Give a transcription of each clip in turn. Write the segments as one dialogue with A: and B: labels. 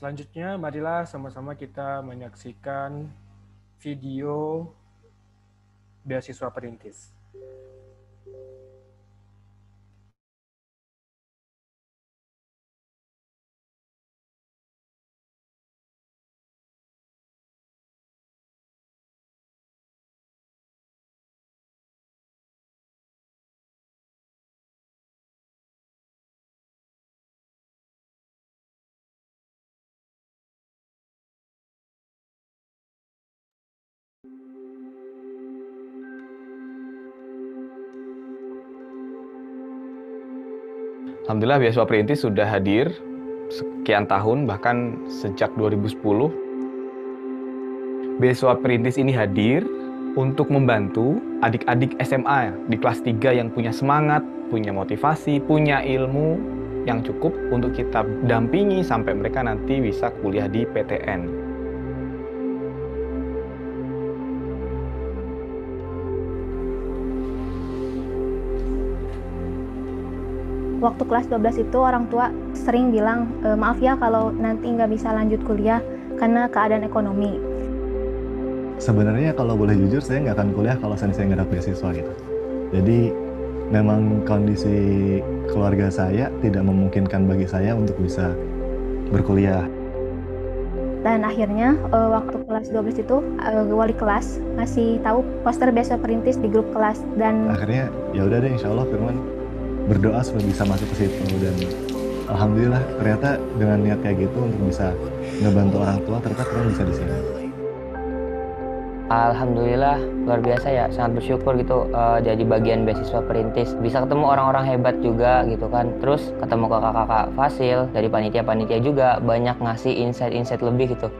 A: Selanjutnya, marilah sama-sama kita menyaksikan video beasiswa perintis.
B: Alhamdulillah beasiswa perintis sudah hadir sekian tahun, bahkan sejak 2010. Beasiswa perintis ini hadir untuk membantu adik-adik SMA di kelas 3 yang punya semangat, punya motivasi, punya ilmu yang cukup untuk kita dampingi sampai mereka nanti bisa kuliah di PTN.
C: Waktu kelas 12 itu orang tua sering bilang, maaf ya kalau nanti nggak bisa lanjut kuliah karena keadaan ekonomi.
D: Sebenarnya kalau boleh jujur, saya nggak akan kuliah kalau saya nggak dapat beasiswa gitu. Jadi memang kondisi keluarga saya tidak memungkinkan bagi saya untuk bisa berkuliah.
C: Dan akhirnya waktu kelas 12 itu wali kelas ngasih tahu poster beasiswa perintis di grup kelas, dan
D: akhirnya ya udah deh, insya Allah Firman berdoa supaya bisa masuk ke situ, dan alhamdulillah ternyata dengan niat kayak gitu untuk bisa ngebantu orang tua, ternyata Firman bisa di sini.
E: Alhamdulillah luar biasa ya, sangat bersyukur gitu jadi bagian beasiswa perintis, bisa ketemu orang-orang hebat juga gitu kan, terus ketemu kakak-kakak Fasil dari panitia-panitia juga banyak ngasih insight-insight lebih gitu,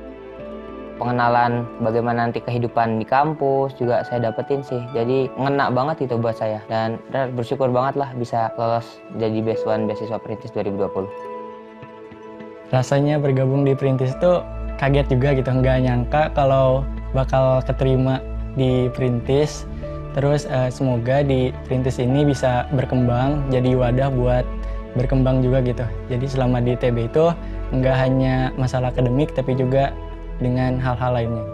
E: pengenalan bagaimana nanti kehidupan di kampus juga saya dapetin sih, jadi ngena banget itu buat saya, dan bersyukur banget lah bisa lolos jadi beasiswa perintis 2020.
F: Rasanya bergabung di perintis itu kaget juga gitu, nggak nyangka kalau bakal keterima di perintis. Terus semoga di perintis ini bisa berkembang jadi wadah buat berkembang juga gitu. Jadi selama di TB itu nggak hanya masalah akademik tapi juga dengan hal-hal lainnya.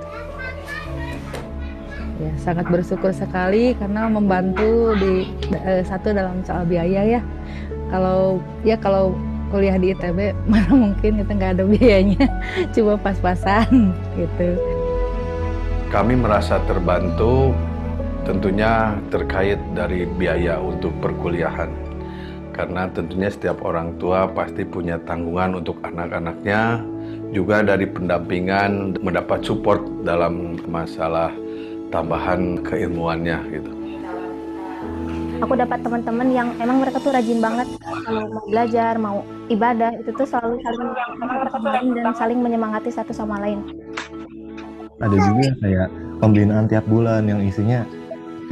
G: Ya, sangat bersyukur sekali karena membantu di satu dalam soal biaya ya. Kalau kuliah di ITB mana mungkin kita nggak ada biayanya, cuma pas-pasan gitu.
H: Kami merasa terbantu tentunya terkait dari biaya untuk perkuliahan. Karena tentunya setiap orang tua pasti punya tanggungan untuk anak-anaknya, juga dari pendampingan mendapat support dalam masalah tambahan keilmuannya gitu.
C: aku dapat teman-teman yang emang mereka tuh rajin banget kalau mau belajar, mau ibadah, itu tuh selalu saling menyemangati dan saling menyemangati satu sama lain.
D: Ada juga kayak pembinaan tiap bulan yang isinya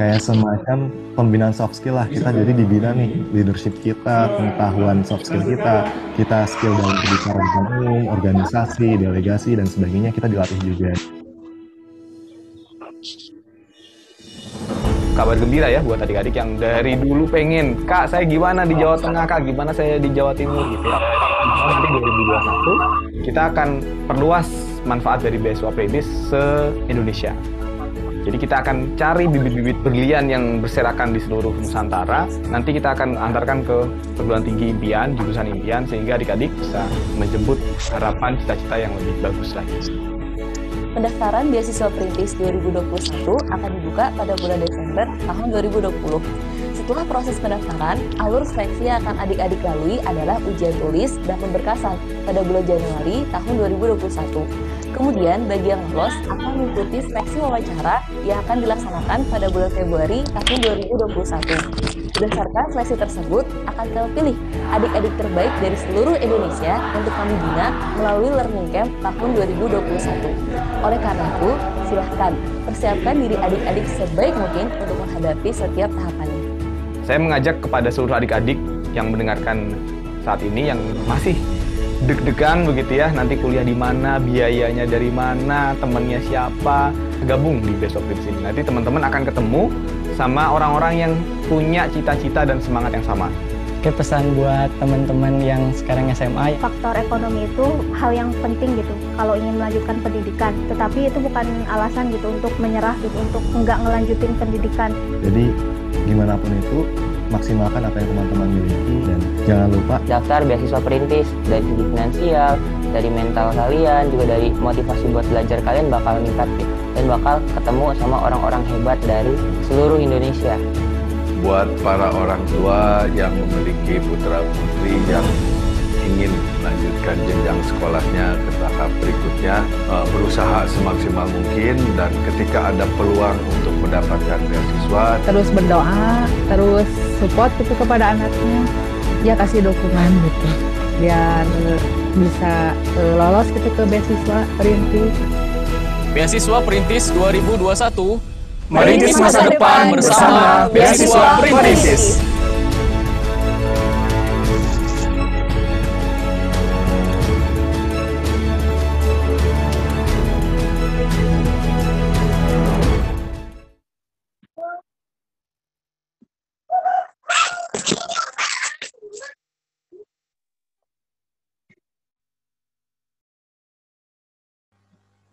D: kayak semacam pembinaan soft skill lah. Kita jadi dibina nih leadership kita, pengetahuan soft skill kita skill dalam berbicara depan umum, organisasi, delegasi dan sebagainya kita dilatih juga.
B: Kabar gembira ya buat adik-adik yang dari dulu pengen, Kak saya gimana di Jawa Tengah, Kak gimana saya di Jawa Timur gitu ya. Nanti 2021 kita akan perluas manfaat dari beasiswa perintis se-Indonesia. Jadi kita akan cari bibit-bibit berlian yang berserakan di seluruh Nusantara. Nanti kita akan antarkan ke perguruan tinggi impian, jurusan impian, sehingga adik-adik bisa menjemput harapan cita-cita yang lebih bagus lagi.
I: Pendaftaran beasiswa perintis 2021 akan dibuka pada bulan Desember tahun 2020. Setelah proses pendaftaran, alur seleksi yang akan adik-adik lalui adalah ujian tulis dan pemberkasan pada bulan Januari tahun 2021. Kemudian, bagi yang lolos akan mengikuti seleksi wawancara yang akan dilaksanakan pada bulan Februari tahun 2021. Berdasarkan seleksi tersebut, akan kami pilih adik-adik terbaik dari seluruh Indonesia untuk kami bina melalui Learning Camp tahun 2021. Oleh karena itu, silahkan persiapkan diri adik-adik sebaik mungkin untuk menghadapi setiap tahapannya.
B: Saya mengajak kepada seluruh adik-adik yang mendengarkan saat ini yang masih deg-degan begitu ya, nanti kuliah di mana, biayanya dari mana, temannya siapa, gabung di beasiswa perintis ini. Nanti teman-teman akan ketemu sama orang-orang yang punya cita-cita dan semangat yang sama.
F: Oke, pesan buat teman-teman yang sekarang SMA.
C: Faktor ekonomi itu hal yang penting gitu kalau ingin melanjutkan pendidikan, tetapi itu bukan alasan gitu untuk menyerah gitu, untuk nggak ngelanjutin pendidikan.
D: Jadi gimana pun itu, maksimalkan apa yang teman-teman miliki dan jangan lupa
E: Daftar beasiswa perintis, dari segi finansial, dari mental kalian, juga dari motivasi buat belajar kalian bakal meningkat gitu. Dan bakal ketemu sama orang-orang hebat dari seluruh Indonesia.
H: Buat para orang tua yang memiliki putra-putri yang ingin melanjutkan jenjang sekolahnya ke tahap berikutnya, berusaha semaksimal mungkin, dan ketika ada peluang untuk mendapatkan beasiswa,
G: Terus berdoa, terus support gitu kepada anaknya. Ya kasih dukungan gitu. Biar bisa lolos gitu ke beasiswa perintis.
J: Beasiswa Perintis 2021, merintis masa depan bersama Beasiswa Perintis.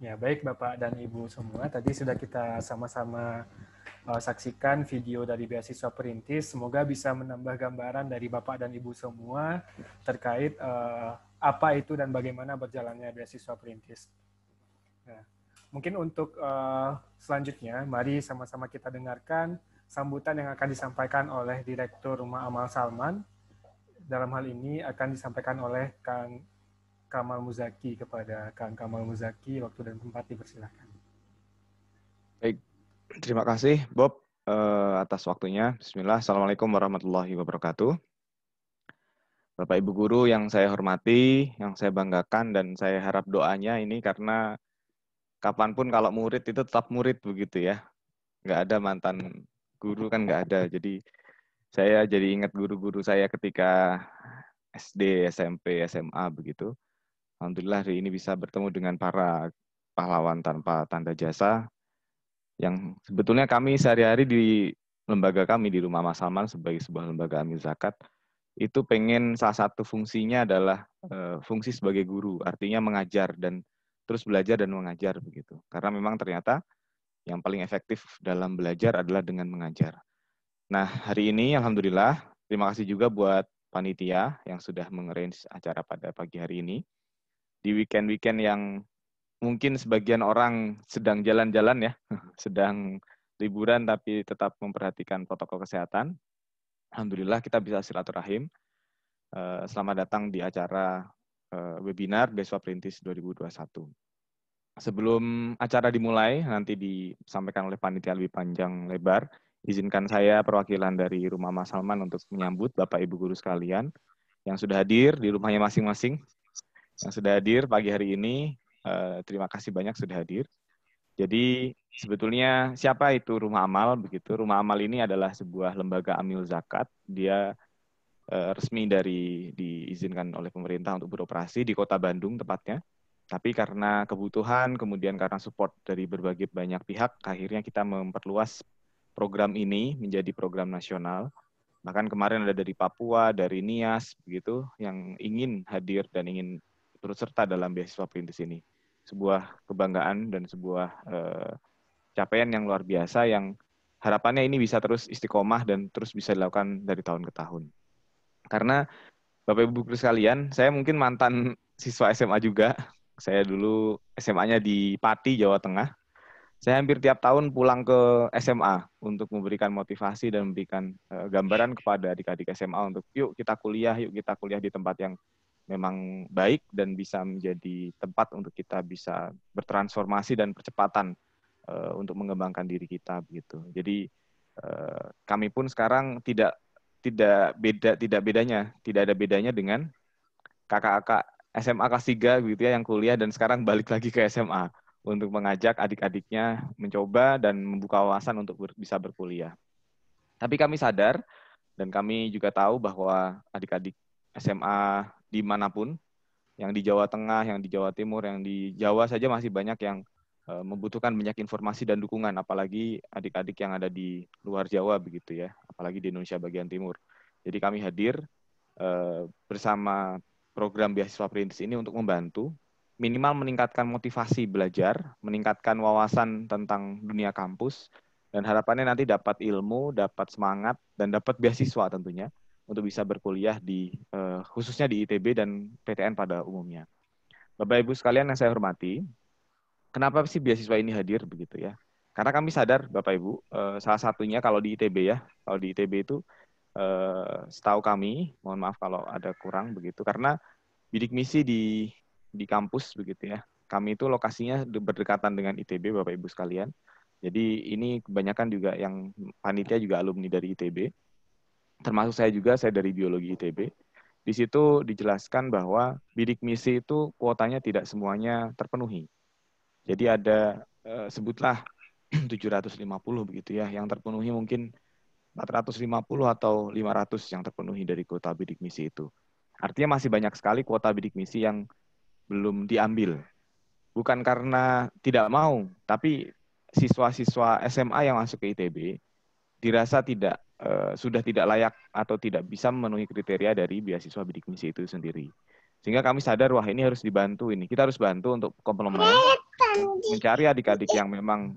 A: Ya, baik Bapak dan Ibu semua, tadi sudah kita sama-sama saksikan video dari Beasiswa Perintis. Semoga bisa menambah gambaran dari Bapak dan Ibu semua terkait apa itu dan bagaimana berjalannya Beasiswa Perintis. Nah, mungkin untuk selanjutnya, mari sama-sama kita dengarkan sambutan yang akan disampaikan oleh Direktur Rumah Amal Salman. Dalam hal ini akan disampaikan oleh Kang Kamal Muzaki. Kepada Kang Kamal Muzaki, waktu dan tempat dipersilakan.
B: Baik, terima kasih Bob atas waktunya. Bismillah, Assalamualaikum warahmatullahi wabarakatuh. Bapak Ibu Guru yang saya hormati, yang saya banggakan, dan saya harap doanya ini karena kapanpun kalau murid itu tetap murid begitu ya. Nggak ada mantan guru kan nggak ada. Jadi saya jadi ingat guru-guru saya ketika SD, SMP, SMA begitu. Alhamdulillah hari ini bisa bertemu dengan para pahlawan tanpa tanda jasa yang sebetulnya kami sehari-hari di lembaga kami di Rumah Mas Salman sebagai sebuah lembaga amil zakat itu pengen salah satu fungsinya adalah fungsi sebagai guru, artinya mengajar dan terus belajar dan mengajar begitu. Karena memang ternyata yang paling efektif dalam belajar adalah dengan mengajar. Nah, hari ini alhamdulillah terima kasih juga buat panitia yang sudah mengarrange acara pada pagi hari ini. Di weekend-weekend yang mungkin sebagian orang sedang jalan-jalan ya, sedang liburan tapi tetap memperhatikan protokol kesehatan. Alhamdulillah kita bisa silaturahim. Selamat datang di acara webinar Beasiswa Perintis 2021. Sebelum acara dimulai, nanti disampaikan oleh panitia lebih panjang lebar, izinkan saya perwakilan dari Rumah Mas Salman untuk menyambut Bapak Ibu Guru sekalian yang sudah hadir di rumahnya masing-masing. Yang sudah hadir pagi hari ini, terima kasih banyak sudah hadir. Jadi sebetulnya siapa itu Rumah Amal begitu? Rumah Amal ini adalah sebuah lembaga amil zakat. Dia resmi diizinkan oleh pemerintah untuk beroperasi di Kota Bandung tepatnya. Tapi karena kebutuhan, kemudian karena support dari berbagai banyak pihak, akhirnya kita memperluas program ini menjadi program nasional. Bahkan kemarin ada dari Papua, dari Nias begitu yang ingin hadir dan ingin turut serta dalam beasiswa perintis ini. Sebuah kebanggaan dan sebuah capaian yang luar biasa yang harapannya ini bisa terus istiqomah dan terus bisa dilakukan dari tahun ke tahun. Karena Bapak Ibu Guru sekalian, saya mungkin mantan siswa SMA juga. Saya dulu SMA-nya di Pati, Jawa Tengah. Saya hampir tiap tahun pulang ke SMA untuk memberikan motivasi dan memberikan gambaran kepada adik-adik SMA untuk yuk kita kuliah di tempat yang memang baik dan bisa menjadi tempat untuk kita bisa bertransformasi dan percepatan untuk mengembangkan diri kita begitu. Jadi kami pun sekarang tidak ada bedanya dengan kakak-kakak SMA kelas 3 gitu ya yang kuliah dan sekarang balik lagi ke SMA untuk mengajak adik-adiknya mencoba dan membuka wawasan untuk bisa berkuliah. Tapi kami sadar dan kami juga tahu bahwa adik-adik SMA dimanapun, yang di Jawa Tengah, yang di Jawa Timur, yang di Jawa saja masih banyak yang membutuhkan banyak informasi dan dukungan, apalagi adik-adik yang ada di luar Jawa begitu ya, apalagi di Indonesia bagian timur. Jadi kami hadir bersama program beasiswa perintis ini untuk membantu minimal meningkatkan motivasi belajar, meningkatkan wawasan tentang dunia kampus, dan harapannya nanti dapat ilmu, dapat semangat, dan dapat beasiswa tentunya untuk bisa berkuliah di khususnya di ITB dan PTN pada umumnya. Bapak Ibu sekalian yang saya hormati, kenapa sih beasiswa ini hadir begitu ya? Karena kami sadar Bapak Ibu, salah satunya kalau di ITB ya, kalau di ITB itu setahu kami, mohon maaf kalau ada kurang begitu, karena bidik misi di kampus begitu ya. Kami itu lokasinya berdekatan dengan ITB Bapak Ibu sekalian. Jadi ini kebanyakan juga yang panitia juga alumni dari ITB. Termasuk saya juga, saya dari biologi ITB. Di situ dijelaskan bahwa bidik misi itu kuotanya tidak semuanya terpenuhi. Jadi ada sebutlah 750 begitu ya, yang terpenuhi mungkin 450 atau 500 yang terpenuhi dari kuota bidik misi itu. Artinya masih banyak sekali kuota bidik misi yang belum diambil. Bukan karena tidak mau, tapi siswa-siswa SMA yang masuk ke ITB dirasa sudah tidak layak atau tidak bisa memenuhi kriteria dari beasiswa bidik misi itu sendiri. Sehingga kami sadar, wah ini harus dibantu ini. Kita harus bantu untuk komplement, mencari adik-adik yang memang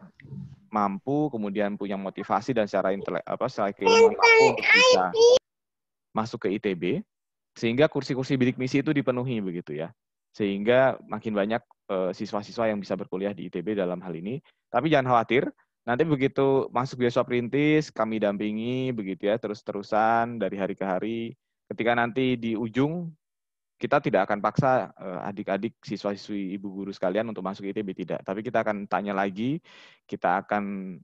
B: mampu, kemudian punya motivasi dan secara keilmuan mampu untuk bisa masuk ke ITB, sehingga kursi-kursi bidik misi itu dipenuhi begitu ya. Sehingga makin banyak siswa-siswa yang bisa berkuliah di ITB dalam hal ini. Tapi jangan khawatir, nanti begitu masuk beasiswa perintis, kami dampingi begitu ya, terus-terusan dari hari ke hari. Ketika nanti di ujung, kita tidak akan paksa adik-adik siswa-siswi ibu guru sekalian untuk masuk ITB, tidak. Tapi kita akan tanya lagi, kita akan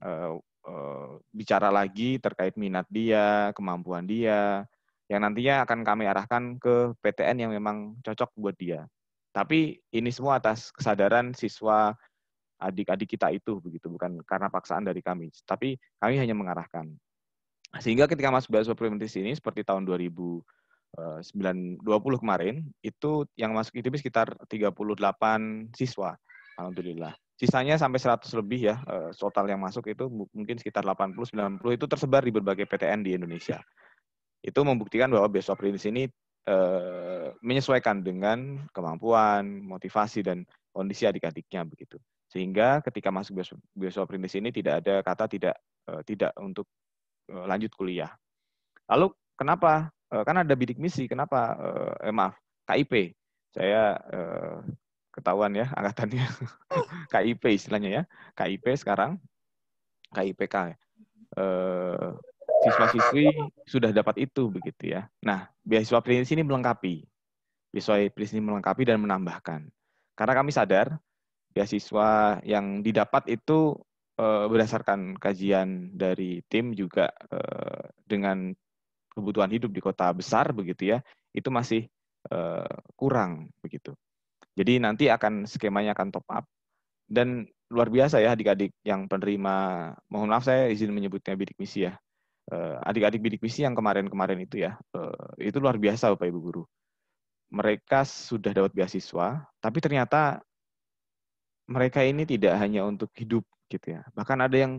B: bicara lagi terkait minat dia, kemampuan dia, yang nantinya akan kami arahkan ke PTN yang memang cocok buat dia. Tapi ini semua atas kesadaran siswa adik-adik kita itu begitu, bukan karena paksaan dari kami. Tapi kami hanya mengarahkan. Sehingga ketika masuk beasiswa perintis ini seperti tahun 2020 kemarin, itu yang masuk ITB sekitar 38 siswa, alhamdulillah. Sisanya sampai 100 lebih ya, total yang masuk itu mungkin sekitar 80-90 itu tersebar di berbagai PTN di Indonesia. Itu membuktikan bahwa beasiswa perintis ini menyesuaikan dengan kemampuan, motivasi, dan kondisi adik-adiknya begitu. Sehingga ketika masuk beasiswa perintis ini tidak ada kata tidak untuk lanjut kuliah. Lalu kenapa? Kan ada bidik misi, kenapa? Maaf, KIP. Saya ketahuan ya angkatannya. KIP istilahnya ya. KIP sekarang, KIPK. Siswa-siswi sudah dapat itu begitu ya. Nah, beasiswa perintis ini melengkapi. Beasiswa perintis ini melengkapi dan menambahkan. Karena kami sadar beasiswa yang didapat itu berdasarkan kajian dari tim juga dengan kebutuhan hidup di kota besar begitu ya, itu masih kurang begitu. Jadi nanti skemanya akan top up. Dan luar biasa ya adik-adik yang penerima, mohon maaf saya izin menyebutnya bidik misi ya. Adik-adik bidik misi yang kemarin-kemarin itu ya, itu luar biasa Bapak Ibu Guru. Mereka sudah dapat beasiswa, tapi ternyata mereka ini tidak hanya untuk hidup gitu ya. Bahkan ada yang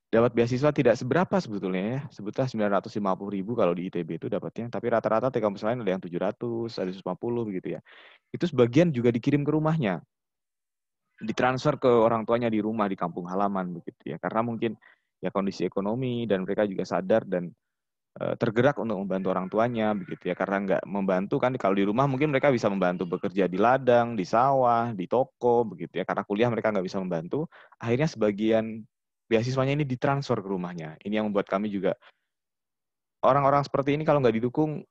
B: dapat beasiswa tidak seberapa sebetulnya ya, sebutlah 950.000 kalau di ITB itu dapatnya, tapi rata-rata di kampus lain ada yang 700, ada 150 begitu ya. Itu sebagian juga dikirim ke rumahnya, ditransfer ke orang tuanya di rumah di kampung halaman begitu ya, karena mungkin ya kondisi ekonomi dan mereka juga sadar dan tergerak untuk membantu orang tuanya begitu ya, karena nggak membantu kan kalau di rumah mungkin mereka bisa membantu bekerja di ladang, di sawah, di toko begitu ya, karena kuliah mereka nggak bisa membantu, akhirnya sebagian beasiswanya ini ditransfer ke rumahnya. Ini yang membuat kami juga orang-orang seperti ini kalau nggak didukung,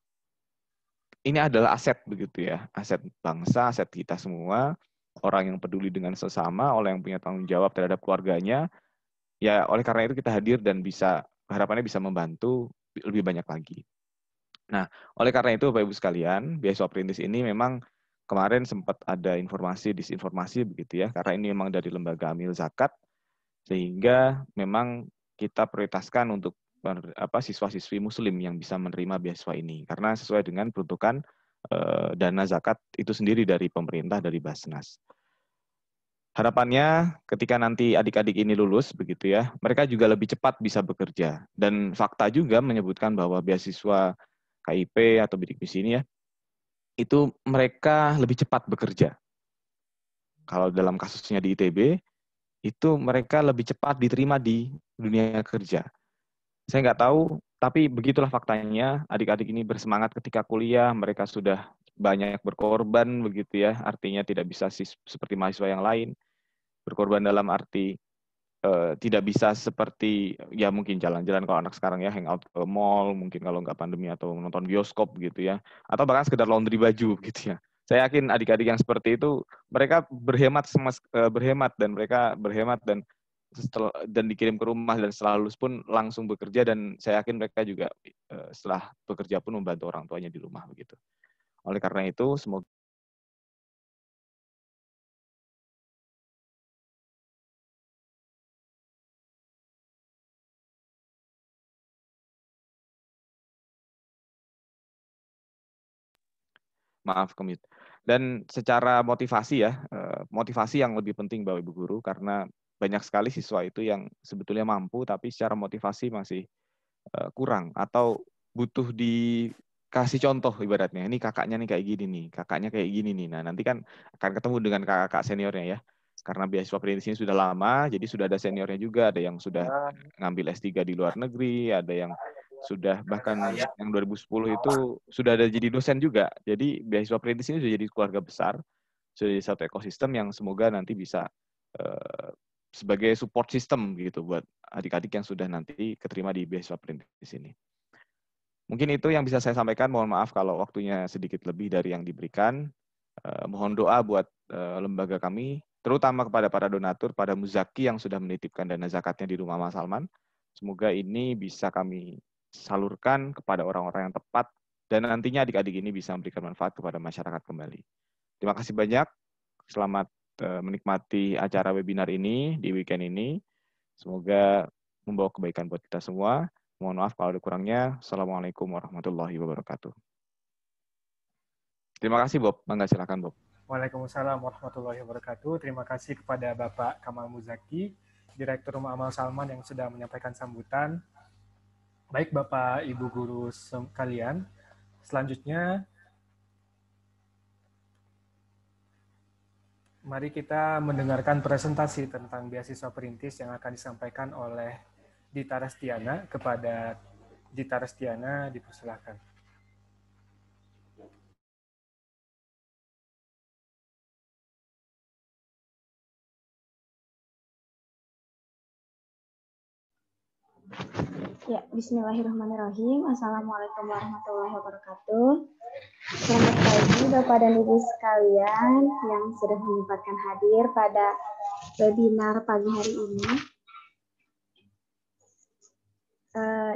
B: ini adalah aset begitu ya, aset bangsa, aset kita semua, orang yang peduli dengan sesama, orang yang punya tanggung jawab terhadap keluarganya. Ya, oleh karena itu kita hadir dan harapannya bisa membantu lebih banyak lagi. Nah, oleh karena itu Bapak Ibu sekalian, beasiswa perintis ini memang kemarin sempat ada disinformasi begitu ya, karena ini memang dari lembaga amil zakat, sehingga memang kita prioritaskan untuk siswa-siswi muslim yang bisa menerima beasiswa ini, karena sesuai dengan peruntukan dana zakat itu sendiri dari pemerintah, dari Basnas. Harapannya ketika nanti adik-adik ini lulus begitu ya, mereka juga lebih cepat bisa bekerja. Dan fakta juga menyebutkan bahwa beasiswa KIP atau bidik misi ini ya, itu mereka lebih cepat bekerja. Kalau dalam kasusnya di ITB, itu mereka lebih cepat diterima di dunia kerja. Saya nggak tahu, tapi begitulah faktanya. Adik-adik ini bersemangat ketika kuliah, mereka sudah banyak berkorban begitu ya. Artinya tidak bisa seperti mahasiswa yang lain. Berkorban dalam arti tidak bisa seperti ya mungkin jalan-jalan kalau anak sekarang ya, hangout ke mall, mungkin kalau nggak pandemi, atau nonton bioskop gitu ya, atau bahkan sekedar laundry baju gitu ya. Saya yakin adik-adik yang seperti itu mereka berhemat dan mereka berhemat dan dikirim ke rumah, dan setelah lulus pun langsung bekerja, dan saya yakin mereka juga setelah bekerja pun membantu orang tuanya di rumah begitu. Oleh karena itu semoga maaf komit. Dan secara motivasi ya, motivasi yang lebih penting Bapak Ibu Guru, karena banyak sekali siswa itu yang sebetulnya mampu tapi secara motivasi masih kurang atau butuh dikasih contoh ibaratnya. Ini kakaknya nih kayak gini nih, kakaknya kayak gini nih. Nah, nanti kan akan ketemu dengan kakak seniornya ya. Karena beasiswa perintis ini sudah lama, jadi sudah ada seniornya juga, ada yang sudah ngambil S3 di luar negeri, ada yang sudah bahkan yang 2010 itu sudah ada jadi dosen juga. Jadi beasiswa perintis ini sudah jadi keluarga besar, sudah jadi satu ekosistem yang semoga nanti bisa sebagai support system gitu buat adik-adik yang sudah nanti keterima di beasiswa perintis ini. Mungkin itu yang bisa saya sampaikan. Mohon maaf kalau waktunya sedikit lebih dari yang diberikan. Mohon doa buat lembaga kami, terutama kepada para donatur, pada muzaki yang sudah menitipkan dana zakatnya di rumah Mas Salman. Semoga ini bisa kami salurkan kepada orang-orang yang tepat, dan nantinya adik-adik ini bisa memberikan manfaat kepada masyarakat kembali. Terima kasih banyak. Selamat menikmati acara webinar ini di weekend ini. Semoga membawa kebaikan buat kita semua. Mohon maaf kalau ada kurangnya. Assalamualaikum warahmatullahi wabarakatuh. Terima kasih Bob. Mangga silakan Bob.
A: Waalaikumsalam warahmatullahi wabarakatuh. Terima kasih kepada Bapak Kamal Muzaki, Direktur Rumah Amal Salman, yang sudah menyampaikan sambutan. Baik Bapak Ibu Guru sekalian, selanjutnya mari kita mendengarkan presentasi tentang beasiswa perintis yang akan disampaikan oleh Dita Restiana. Kepada Dita Restiana dipersilakan.
C: Ya, bismillahirrahmanirrahim. Assalamualaikum warahmatullahi wabarakatuh. Selamat pagi Bapak dan Ibu sekalian yang sudah menyempatkan hadir pada webinar pagi hari ini.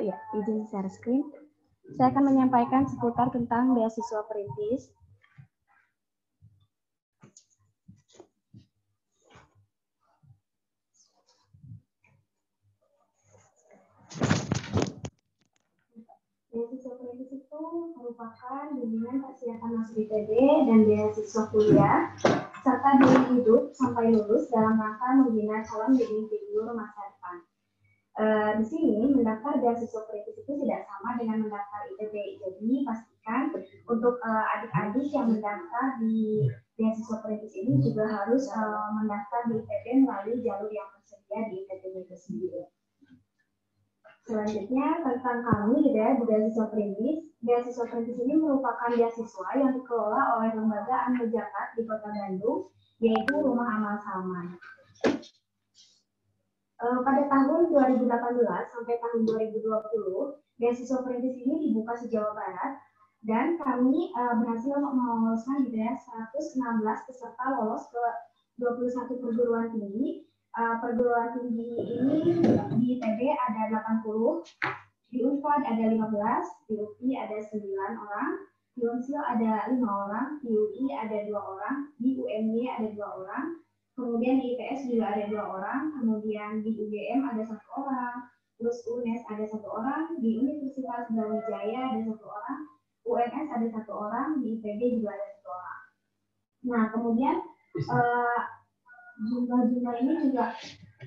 C: Ya, izin share screen. Saya akan menyampaikan seputar tentang beasiswa perintis. Beasiswa perintis itu merupakan bimbingan persiapan masuk ITB dan beasiswa kuliah, serta bimbingan hidup sampai lulus dalam rangka membina calon leading figure masa depan. Di sini mendaftar beasiswa perintis itu tidak sama dengan mendaftar ITB. Jadi pastikan untuk adik-adik yang mendaftar di beasiswa perintis ini juga harus mendaftar di ITB melalui jalur yang tersedia di ITB itu sendiri. Selanjutnya tentang kami gitu ya, di beasiswa perintis. Beasiswa perintis ini merupakan beasiswa yang dikelola oleh lembaga An-Nujakat di Kota Bandung, yaitu Rumah Amal Salman. Pada tahun 2018 sampai tahun 2020, beasiswa perintis ini dibuka se-Jawa Barat, dan kami berhasil meloloskan gitu ya 116 peserta lolos ke 21 perguruan tinggi. Perguruan tinggi ini di ITB ada 80, di Unpad ada 15, di UPI ada 9 orang, di Unsil ada 5 orang, di UI ada 2 orang, di UMY ada 2 orang, kemudian di ITS juga ada 2 orang, kemudian di UGM ada 1 orang, terus UNES ada 1 orang, di Universitas Brawijaya ada 1 orang, UNS ada 1 orang, di IPB juga ada 1 orang. Nah, kemudian jumlah-jumlah ini juga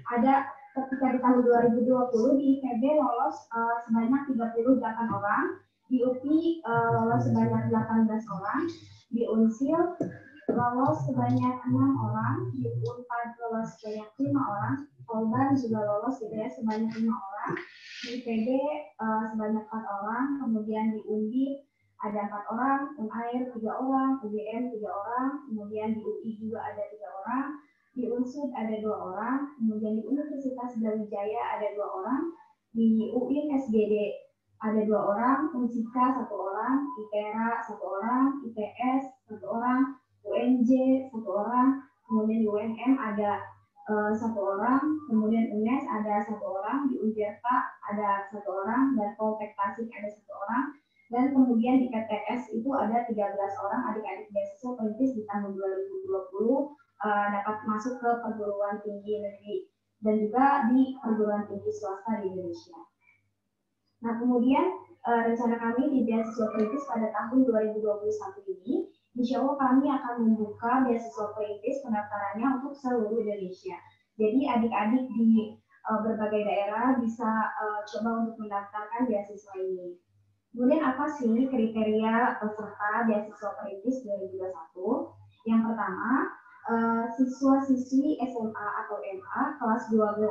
C: ada ketika di tahun 2020 di IPB lolos sebanyak 38 orang, Di UPI lolos sebanyak 18 orang, di UNSIL lolos sebanyak 6 orang, di UNPAD lolos sebanyak 5 orang, Polban juga lolos gitu ya sebanyak 5 orang, di IPB sebanyak 4 orang, kemudian di UNDIP ada 4 orang, UNAIR 3 orang, UGM 3 orang, kemudian di UI juga ada 3 orang, di UNSUD ada 2 orang, kemudian di Universitas Brawijaya ada 2 orang, di UIN SGD ada 2 orang, UNSIKA 1 orang, ITERA 1 orang, ITS 1 orang, UNJ 1 orang, kemudian di UNM ada 1 orang, kemudian UNES ada 1 orang, di UNJERTA ada 1 orang, dan Poltek Tasik ada 1 orang, dan kemudian di PTS itu ada 13 orang adik-adik beasiswa perintis di tahun 2020 dapat masuk ke perguruan tinggi negeri dan juga di perguruan tinggi swasta di Indonesia. Nah, kemudian rencana kami di beasiswa perintis pada tahun 2021 ini, insya Allah kami akan membuka beasiswa perintis pendaftarannya untuk seluruh Indonesia. Jadi adik-adik di berbagai daerah bisa coba untuk mendaftarkan beasiswa ini. Kemudian apa sih kriteria peserta beasiswa perintis 2021? Yang pertama, siswa-siswi SMA atau MA kelas 12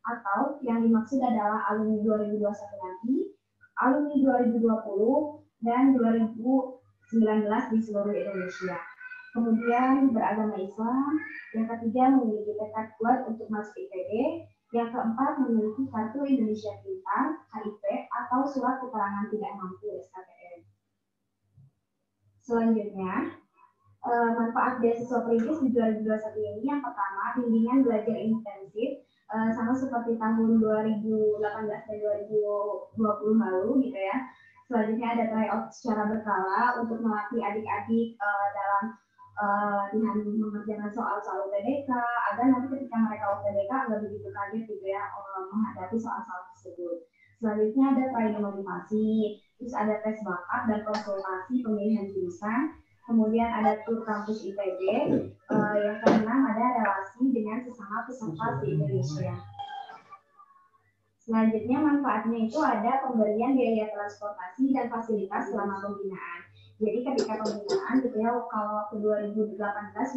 C: atau yang dimaksud adalah alumni 2021 nanti, alumni 2020, dan 2019 di seluruh Indonesia. Kemudian beragama Islam, yang ketiga memiliki tekad kuat untuk masuk IPB, yang keempat memiliki kartu Indonesia Pintar, KIP, atau surat keterangan tidak mampu SKPN. Selanjutnya, manfaat beasiswa perintis di 2021 ini yang pertama, bimbingan belajar intensif, sama seperti tahun 2018 dan 2020 lalu gitu ya. Selanjutnya ada tryout secara berkala untuk melatih adik-adik dalam dengan mengerjakan soal-soal UTBK agar nanti ketika mereka UTBK nggak begitu kaget gitu ya menghadapi soal-soal tersebut. Selanjutnya ada training motivasi, terus ada tes bakat dan konsultasi pemilihan jurusan. Kemudian ada tur kampus IPB, yang keenam ada relasi dengan sesama peserta di Indonesia. Selanjutnya manfaatnya itu ada pemberian biaya transportasi dan fasilitas selama pembinaan. Jadi ketika pembinaan gitu ya, kalau waktu 2018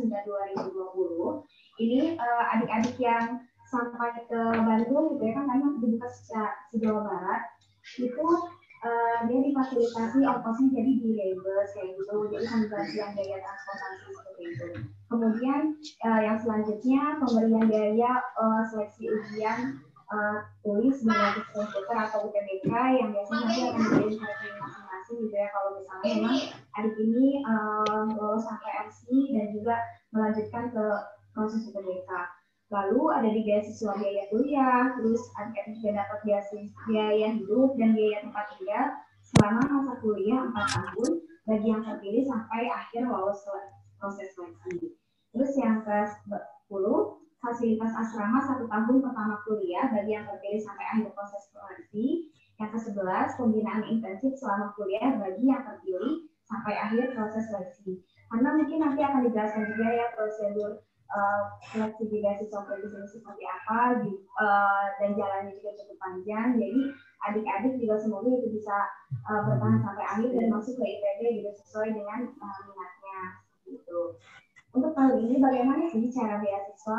C: hingga 2020, ini adik-adik yang sampai ke Bandung gitu ya, kan kami dibuka se-Jawa Barat, itu dia difasilitasi ongkosnya jadi di label kayak gitu, jadi pembagian biaya transportasi seperti itu. Kemudian yang selanjutnya pemberian biaya seleksi ujian tulis berbasis komputer atau UTBK yang biasanya nanti akan diberi rating masing-masing gitu ya, kalau misalnya memang adik ini lolos sampai MC dan juga melanjutkan ke proses UTBK. Lalu ada di beasiswa biaya kuliah, terus adik-adik juga dapat biaya hidup dan biaya tempat tinggal selama masa kuliah 4 tahun bagi yang terpilih sampai akhir lolos proses seleksi. Terus yang ke-10, fasilitas asrama 1 tahun pertama kuliah bagi yang terpilih sampai akhir proses seleksi. Yang ke-11, pembinaan intensif selama kuliah bagi yang terpilih sampai akhir proses seleksi. Karena mungkin nanti akan dijelaskan juga ya prosedur seleksi di beasiswa perintis ini seperti apa, dan jalannya juga cukup panjang. Jadi adik-adik juga semoga itu bisa bertahan sampai akhir dan masuk ke IPB juga sesuai dengan minatnya gitu. Untuk tahun ini bagaimana sih cara beasiswa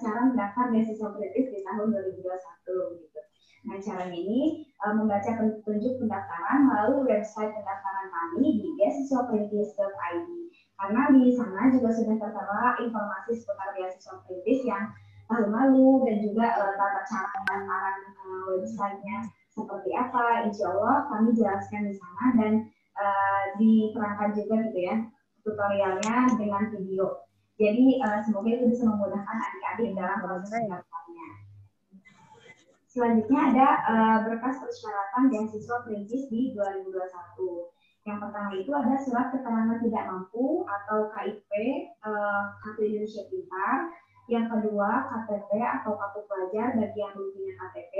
C: cara mendaftar beasiswa perintis di tahun 2021 gitu. Nah, caranya ini membaca petunjuk pendaftaran melalui website pendaftaran kami di beasiswaperintis.id. Karena di sana juga sudah tertera informasi seputar beasiswa perintis yang tahun lalu dan juga tata cara pendaftaran websitenya seperti apa. Insya Allah kami jelaskan di sana dan diterangkan juga gitu ya tutorialnya dengan video. Jadi semoga itu bisa memudahkan adik-adik dalam proses pendaftarannya. Selanjutnya ada berkas persyaratan beasiswa perintis di 2021. Yang pertama itu ada surat keterangan tidak mampu atau KIP, Kartu Indonesia Pintar. Yang kedua KTP atau kartu pelajar bagi yang belum punya KTP.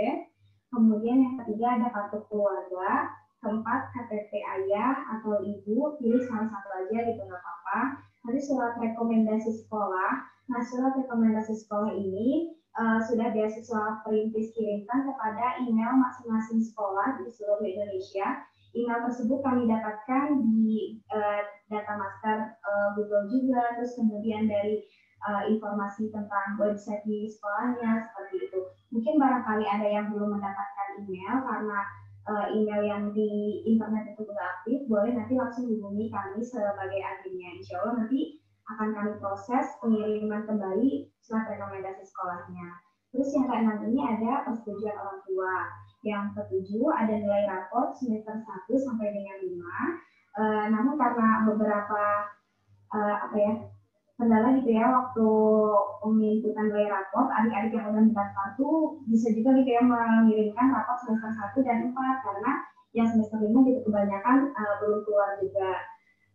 C: Kemudian yang ketiga ada kartu keluarga. Keempat KTP ayah atau ibu, pilih salah satu aja gitu nggak apa-apa. Nanti surat rekomendasi sekolah. Nah, surat rekomendasi sekolah ini sudah beasiswa perintis kirimkan kepada email masing-masing sekolah di seluruh Indonesia. Email tersebut kami dapatkan di data master Google juga, terus kemudian dari informasi tentang website di sekolahnya, seperti itu. Mungkin barangkali ada yang belum mendapatkan email karena email yang di internet itu tidak aktif, boleh nanti langsung hubungi kami sebagai adminnya. Insya Allah nanti akan kami proses pengiriman kembali surat rekomendasi sekolahnya. Terus yang ke-6 ini ada persetujuan orang tua. Yang ke-7 ada nilai raport semester 1 sampai dengan 5. Namun karena beberapa kendala gitu ya waktu penginputan nilai raport, adik-adik yang udah mendaftar tuh bisa juga gitu ya mengirimkan raport semester 1 dan 4 karena yang semester 5 gitu kebanyakan belum keluar juga.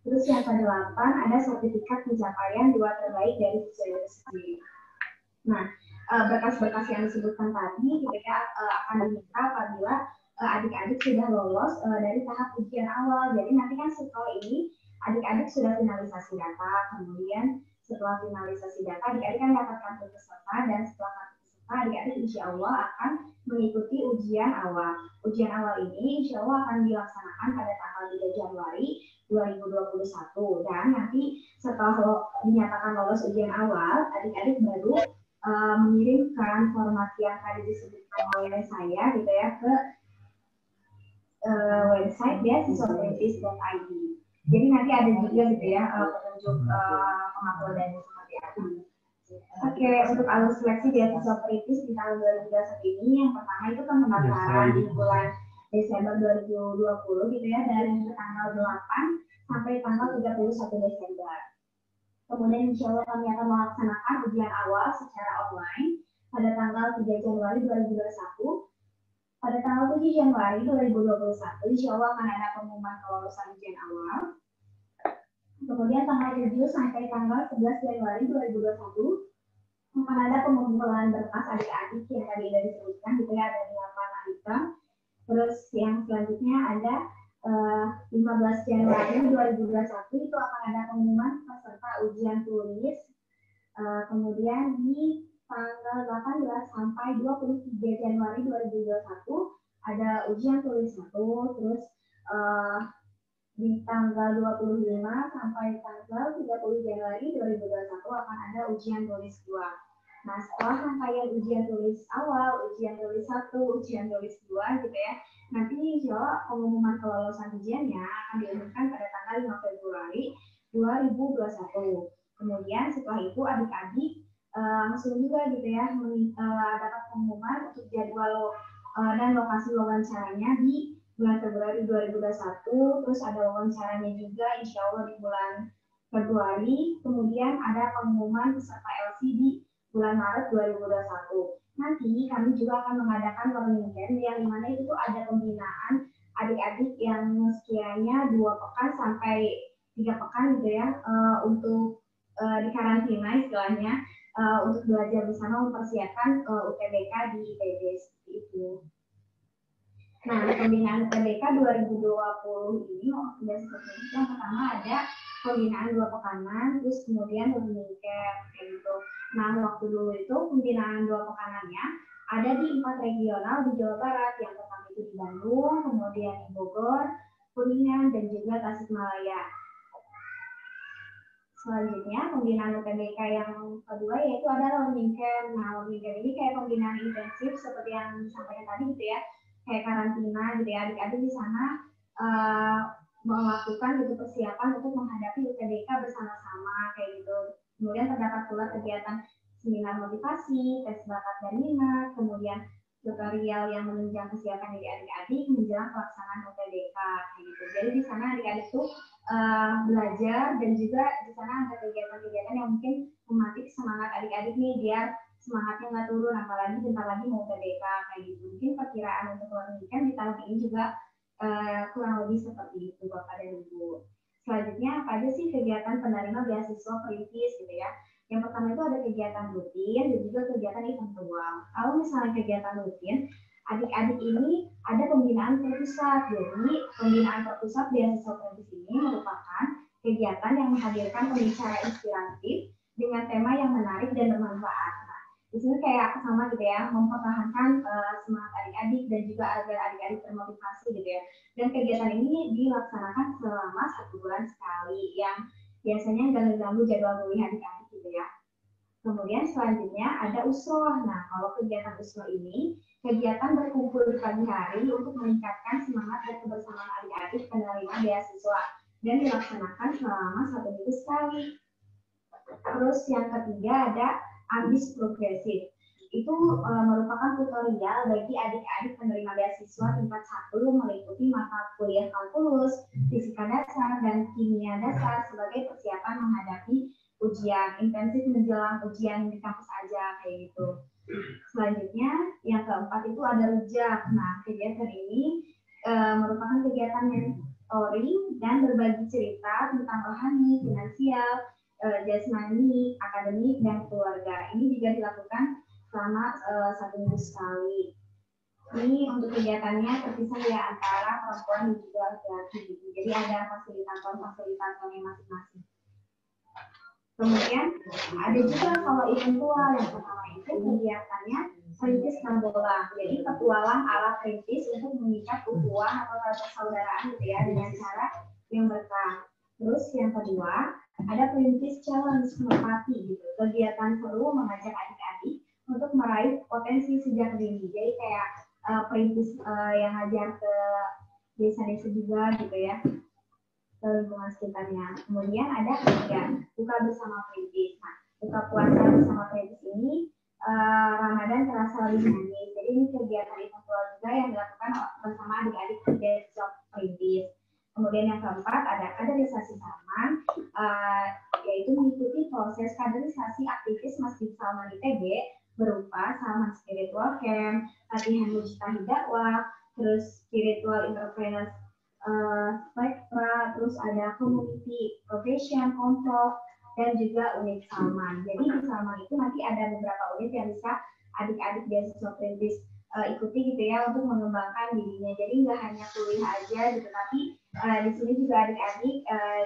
C: Terus yang ke-8 ada sertifikat pencapaian 2 terbaik dari siswa itu sendiri. Nah, berkas-berkas yang disebutkan tadi kita akan diminta apabila adik-adik sudah lolos dari tahap ujian awal. Jadi nanti kan setelah ini adik-adik sudah finalisasi data, kemudian setelah finalisasi data adik-adik kan dapat kartu peserta, dan setelah kartu peserta adik-adik insya Allah akan mengikuti ujian awal. Ujian awal ini insya Allah akan dilaksanakan pada tanggal 3 Januari 2021, dan nanti setelah dinyatakan lolos ujian awal adik-adik baru mengirimkan format yang tadi disebutkan oleh saya gitu ya ke website beasiswaperintis.id. Jadi nanti ada juga gitu ya petunjuk penguploadannya seperti apa. Oke, untuk alur seleksi beasiswa perintis di tahun 2021 ini yang pertama itu kan pendaftaran di bulan Desember 2020 gitu ya, dari tanggal 8 sampai tanggal 31 Desember. Kemudian insya Allah kami akan melaksanakan ujian awal secara online pada tanggal 3 Januari 2021. Pada tanggal 7 Januari 2021, insya Allah akan ada pengumuman kelulusan ujian awal. Kemudian tanggal 7 sampai tanggal 11 Januari 2021, akan ada pengumpulan berkas adik-adik yang tadi sudah disebutkan, gitu ya, ada 8 item. Terus yang selanjutnya ada 15 Januari 2021 itu akan ada pengumuman peserta ujian tulis. Kemudian di tanggal 18 sampai 23 Januari 2021 ada ujian tulis 1. Terus di tanggal 25 sampai tanggal 30 Januari 2021 akan ada ujian tulis 2. Nah, setelah rangkaian ujian tulis awal, ujian tulis 1, ujian tulis 2 gitu ya, nanti insya Allah pengumuman kelulusan ujiannya akan diumumkan pada tanggal 5 Februari 2021. Kemudian setelah itu adik-adik langsung juga gitu ya dapat pengumuman untuk jadwal dan lokasi wawancaranya di bulan Februari 2021. Terus ada wawancaranya juga insya Allah di bulan Februari. Kemudian ada pengumuman peserta LC di bulan Maret 2021. Nanti kami juga akan mengadakan learning camp yang dimana itu ada pembinaan adik-adik yang sekiranya 2 pekan sampai 3 pekan gitu ya untuk di karantina istilahnya untuk belajar bersama mempersiapkan UTBK di ITB seperti itu. Nah, pembinaan UTBK 2020 ini sudah seperti itu. Yang pertama ada pembinaan 2 pekanan, terus kemudian learning camp kayak gitu. Nah, waktu dulu itu pembinaan 2 pekanannya ada di 4 regional di Jawa Barat. Yang pertama itu di Bandung, kemudian di Bogor, Kuningan, dan juga Tasikmalaya. Selanjutnya, pembinaan UTBK yang kedua yaitu ada learning camp. Nah, learning camp ini kayak pembinaan intensif seperti yang disampaikan tadi gitu ya, kayak karantina gitu ya, adik-adik di sana melakukan gitu persiapan untuk menghadapi UTBK bersama-sama kayak gitu. Kemudian terdapat pula kegiatan seminar motivasi, tes bakat dan minat, kemudian tutorial yang menunjang kesiapan dari adik-adik menjelang pelaksanaan UTBK kayak gitu. Jadi di sana adik-adik tuh belajar, dan juga di sana ada kegiatan-kegiatan yang mungkin mematik semangat adik-adik nih biar semangatnya nggak turun, apalagi bentar lagi mau UTBK kayak gitu. Mungkin perkiraan untuk learning camp di tahun ini juga kurang lebih seperti itu Bapak dan Ibu. Selanjutnya apa aja sih kegiatan penerima beasiswa perintis gitu ya? Yang pertama itu ada kegiatan rutin dan juga kegiatan event ruang. Kalau misalnya kegiatan rutin, adik-adik ini ada pembinaan terpusat. Jadi pembinaan terpusat beasiswa perintis ini merupakan kegiatan yang menghadirkan pembicara inspiratif dengan tema yang menarik dan bermanfaat. Nah, Di sini kayak sama gitu ya, mempertahankan semangat adik-adik dan juga agar adik-adik termotivasi gitu ya. Dan kegiatan ini dilaksanakan selama 1 bulan sekali, yang biasanya nggak mengganggu jadwal kuliah adik-adik gitu ya. Kemudian selanjutnya ada usroh. Nah, kalau kegiatan usroh ini, kegiatan berkumpul di pagi hari untuk meningkatkan semangat dan kebersamaan adik-adik penerima beasiswa dan dilaksanakan selama 1 minggu sekali. Terus yang ketiga ada ambis progresif. Itu merupakan tutorial bagi adik-adik penerima beasiswa tingkat 1 meliputi mata kuliah kalkulus, fisika dasar, dan kimia dasar sebagai persiapan menghadapi ujian intensif menjelang ujian di kampus aja kayak gitu. Selanjutnya yang keempat itu ada rujak. Nah, kegiatan ini merupakan kegiatan mentoring dan berbagi cerita tentang rohani, finansial, jasmani, akademik, dan keluarga. Ini juga dilakukan selama 1 minggu sekali. Ini untuk kegiatannya terpisah ya antara perempuan dan juga laki-laki. Jadi ada fasilitatornya masing-masing. Kemudian ada juga kalau eventual, yang pertama itu kegiatannya perintis Nabola. Jadi petualang ala perintis untuk mengikat ukhuwah atau persaudaraan gitu ya dengan cara yang berkah. Terus yang kedua ada perintis challenge merpati gitu. Kegiatan seru mengajak adik-adik untuk meraih potensi sejak dini. Jadi kayak perintis yang ngajar ke desa-desa juga gitu ya, ke lingkungan sekitarnya. Kemudian ada ketiga, buka bersama perintis. Nah, buka puasa bersama perintis ini Ramadan terasa lebih manis. Jadi ini kegiatan eventual juga yang dilakukan bersama adik-adik beasiswa perintis. Kemudian yang keempat ada kaderisasi Salman, yaitu mengikuti proses kaderisasi aktivis Masjid Salman ITB berupa Salman Spiritual Camp, latihan mujtahid dakwah, terus spiritual entrepreneurs spektra, terus ada community profession, kontrol, dan juga unit Salman. Jadi di Salman itu nanti ada beberapa unit yang bisa adik-adik beasiswa perintis ikuti gitu ya untuk mengembangkan dirinya. Jadi nggak hanya kuliah aja gitu, tapi di sini juga adik-adik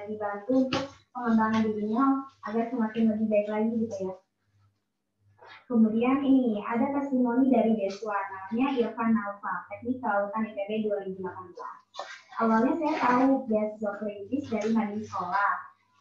C: dibantu untuk pengembangan dirinya agar semakin lebih baik lagi gitu ya. Kemudian ini ada testimoni dari Deswa, namanya Irfan Nalfa, Teknik Kelautan ITB 2018. Awalnya saya tahu beasiswa perintis dari Madin Sekolah.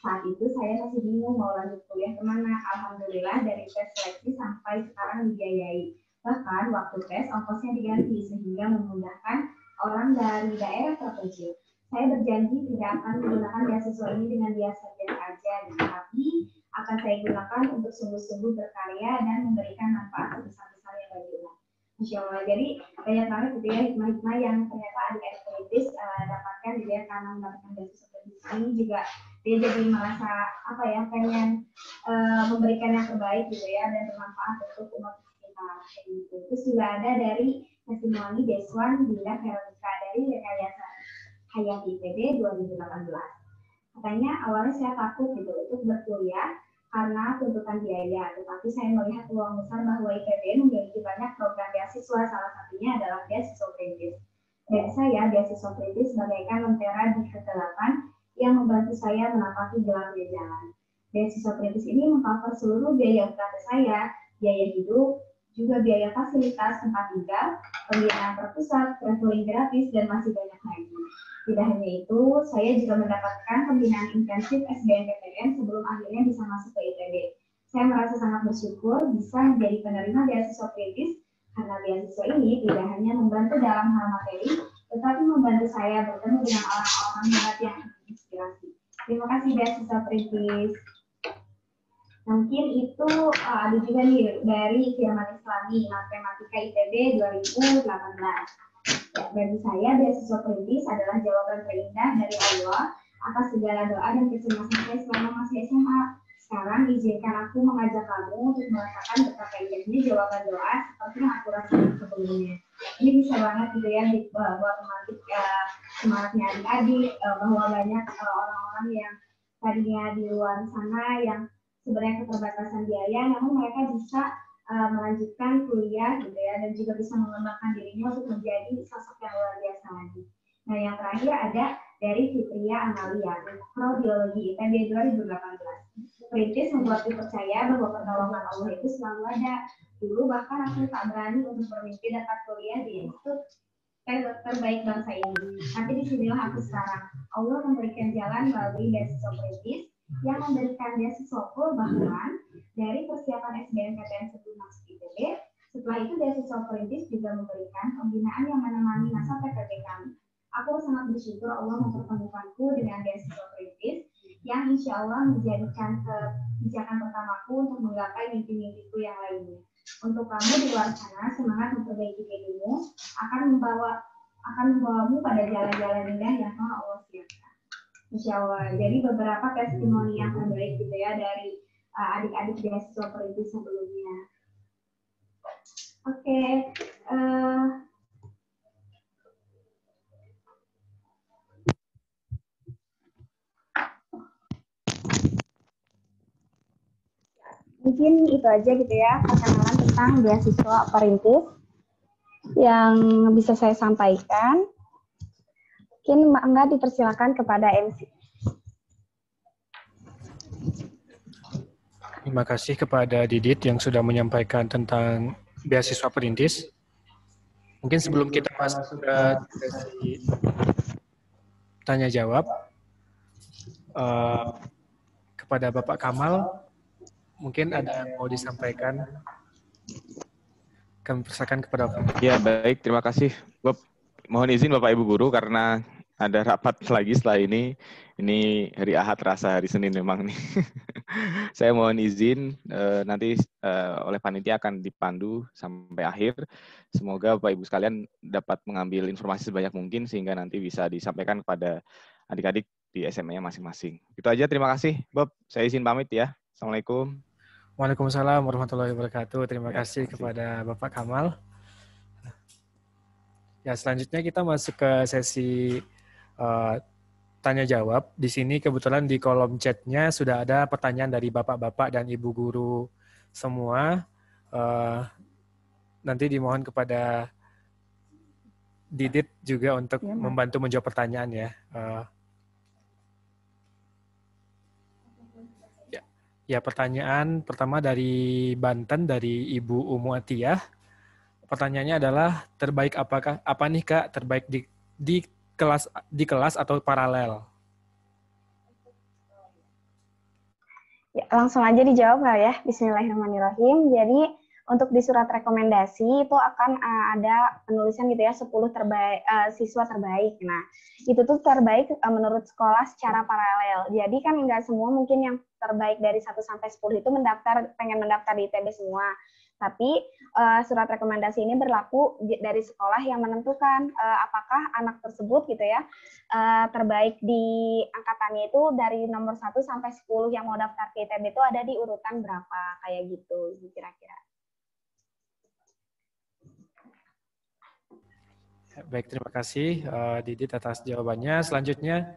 C: Saat itu saya masih bingung mau lanjut kuliah kemana. Alhamdulillah dari tes seleksi sampai sekarang dibiayai. Bahkan waktu tes ongkosnya diganti sehingga memudahkan orang dari daerah terpencil. Saya berjanji tidak akan menggunakan beasiswa ini dengan biasa-biasa aja, tapi akan saya gunakan untuk sungguh-sungguh berkarya dan memberikan manfaat sebesar-besarnya bagi umat. Masya Allah. Jadi banyak banget gitu ya hikmah-hikmah yang ternyata adik-adik perintis dapatkan gitu ya karena mendapatkan beasiswa perintis ini juga dia jadi merasa apa ya pengen memberikan yang terbaik gitu ya dan bermanfaat untuk umat kita. Gitu. Terus juga ada dari testimoni Deswan Dinda Veronica dari Rekayasa Hayati ITB 2018. Katanya awalnya saya takut gitu untuk berkuliah karena tuntutan biaya, tetapi saya melihat peluang besar bahwa ITB memiliki banyak program beasiswa, salah satunya adalah beasiswa perintis. Dari saya, beasiswa perintis bagaikan lentera di kegelapan yang membantu saya menapaki gelapnya jalan. Beasiswa perintis ini mengcover seluruh biaya UKT saya, biaya hidup, juga biaya fasilitas tempat tinggal, pembinaan terpusat, traveling gratis, dan masih banyak lagi. Tidak hanya itu, saya juga mendapatkan pembinaan intensif SBMPTN sebelum akhirnya bisa masuk ke ITB. Saya merasa sangat bersyukur bisa menjadi penerima beasiswa perintis karena beasiswa ini tidak hanya membantu dalam hal materi, tetapi membantu saya bertemu dengan orang-orang hebat yang menginspirasi. Terima kasih beasiswa perintis. Mungkin itu ada juga nih dari Firman Islami, Matematika ITB 2018. Ya, bagi saya, beasiswa perintis adalah jawaban terindah dari Allah atas segala doa dan kecemasan saya selama masih SMA. Sekarang izinkan aku mengajak kamu untuk merasakan betapa indahnya jawaban doa seperti yang aku rasakan sebelumnya. Ini bisa banget gitu ya buat semangatnya adik-adik, bahwa banyak orang-orang yang tadinya di luar sana yang sebenarnya keterbatasan biaya, namun mereka bisa melanjutkan kuliah gitu ya, dan juga bisa mengembangkan dirinya untuk menjadi sosok yang luar biasa lagi. Nah, yang terakhir ada dari Fitria Amalia, Probiologi ITB 2018. Perintis membuatku percaya bahwa pertolongan Allah itu selalu ada. Dulu bahkan aku tak berani untuk bermimpi dapat kuliah di institut terbaik bangsa ini. Tapi disinilah aku sekarang. Allah memberikan jalan melalui beasiswa perintis yang memberikan beasiswa full, bahkan dari persiapan SBMPTN sebelum masuk ITB. Setelah itu beasiswa perintis juga memberikan pembinaan yang menemani masa PPT kami. Aku sangat bersyukur Allah mempertemukanku dengan beasiswa perintis yang insya Allah menjadikan kebijakan pertamaku untuk menggapai mimpi-mimpiku yang lainnya. Untuk kamu di luar sana, semangat memperbaiki dirimu akan membawamu pada jalan-jalan indah yang telah Allah siapkan. Insya Allah. Jadi beberapa testimoni yang terbaik gitu ya dari adik-adik beasiswa perintis sebelumnya. Oke. Mungkin itu aja gitu ya perkenalan tentang beasiswa perintis yang bisa saya sampaikan. Mungkin Mbak Angga dipersilakan kepada MC.
A: Terima kasih kepada Didit yang sudah menyampaikan tentang beasiswa perintis. Mungkin sebelum kita masuk ke sesi tanya jawab, kepada Bapak Kamal, mungkin ada yang mau disampaikan. Kami persilakan kepada Bapak.
B: Ya, baik. Terima kasih, Bob. Mohon izin Bapak Ibu Guru, karena ada rapat lagi setelah ini. Ini hari Ahad, rasa hari Senin memang nih. Saya mohon izin, nanti oleh panitia akan dipandu sampai akhir. Semoga Bapak Ibu sekalian dapat mengambil informasi sebanyak mungkin, sehingga nanti bisa disampaikan kepada adik-adik di SMA-nya masing-masing. Itu aja, terima kasih, Bob. Saya izin pamit ya. Assalamualaikum.
A: Waalaikumsalam warahmatullahi wabarakatuh. Terima kasih kepada Bapak Kamal. Ya, selanjutnya kita masuk ke sesi tanya jawab. Di sini kebetulan di kolom chatnya sudah ada pertanyaan dari bapak-bapak dan ibu guru semua. Nanti dimohon kepada Didit juga untuk membantu menjawab pertanyaan ya. Ya, pertanyaan pertama dari Banten, dari Ibu Umu Atiyah. Pertanyaannya adalah, terbaik apa nih Kak? Terbaik di kelas atau paralel?
C: Ya, langsung aja dijawab Kak ya. Bismillahirrahmanirrahim. Jadi untuk di surat rekomendasi itu akan ada penulisan gitu ya, 10 terbaik siswa terbaik. Nah, itu tuh terbaik menurut sekolah secara paralel. Jadi kan nggak semua mungkin yang terbaik dari 1 sampai 10 itu pengen mendaftar di ITB semua. Tapi surat rekomendasi ini berlaku dari sekolah yang menentukan apakah anak tersebut gitu ya terbaik di angkatannya itu dari nomor 1 sampai 10 yang mau daftar ke ITB itu ada di urutan berapa, kayak gitu kira-kira.
A: Baik, terima kasih Didit atas jawabannya. Selanjutnya,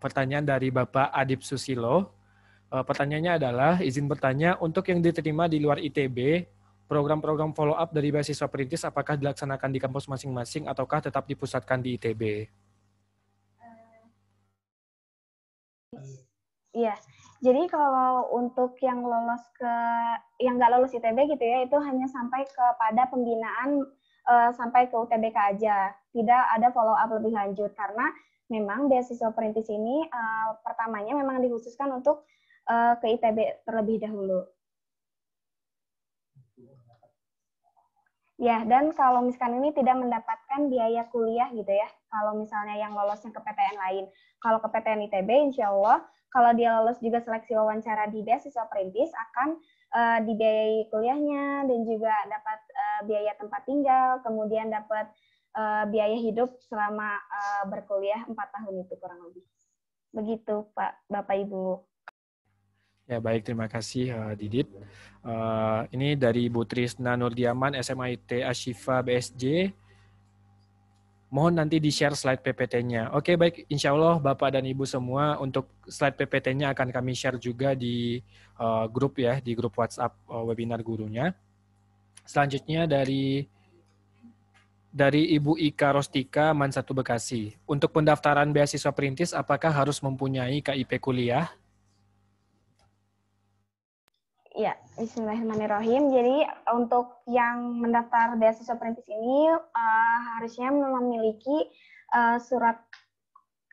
A: pertanyaan dari Bapak Adib Susilo. Pertanyaannya adalah, izin bertanya, untuk yang diterima di luar ITB, program-program follow-up dari beasiswa perintis apakah dilaksanakan di kampus masing-masing ataukah tetap dipusatkan di ITB?
C: Iya, jadi kalau untuk yang nggak lolos ITB gitu ya, itu hanya sampai kepada pembinaan sampai ke UTBK aja, tidak ada follow up lebih lanjut karena memang beasiswa perintis ini pertamanya memang dikhususkan untuk ke ITB terlebih dahulu. Ya, dan kalau misalkan ini tidak mendapatkan biaya kuliah gitu ya, kalau misalnya yang lolosnya ke PTN lain. Kalau ke PTN ITB, insya Allah, kalau dia lolos juga seleksi wawancara di beasiswa perintis, akan dibiayai kuliahnya, dan juga dapat biaya tempat tinggal, kemudian dapat biaya hidup selama berkuliah 4 tahun itu kurang lebih. Begitu Pak, Bapak Ibu.
A: Ya, baik, terima kasih Didit. Ini dari Ibu Trisna Nurdiaman, SMIT Ashifa BSJ. Mohon nanti di-share slide PPT-nya. Oke, baik. Insya Allah Bapak dan Ibu semua, untuk slide PPT-nya akan kami share juga di grup ya, di grup WhatsApp webinar gurunya. Selanjutnya dari Ibu Ika Rostika, Man 1 Bekasi. Untuk pendaftaran beasiswa perintis, apakah harus mempunyai KIP kuliah?
C: Ya, bismillahirrahmanirrahim. Jadi untuk yang mendaftar beasiswa perintis ini harusnya memiliki surat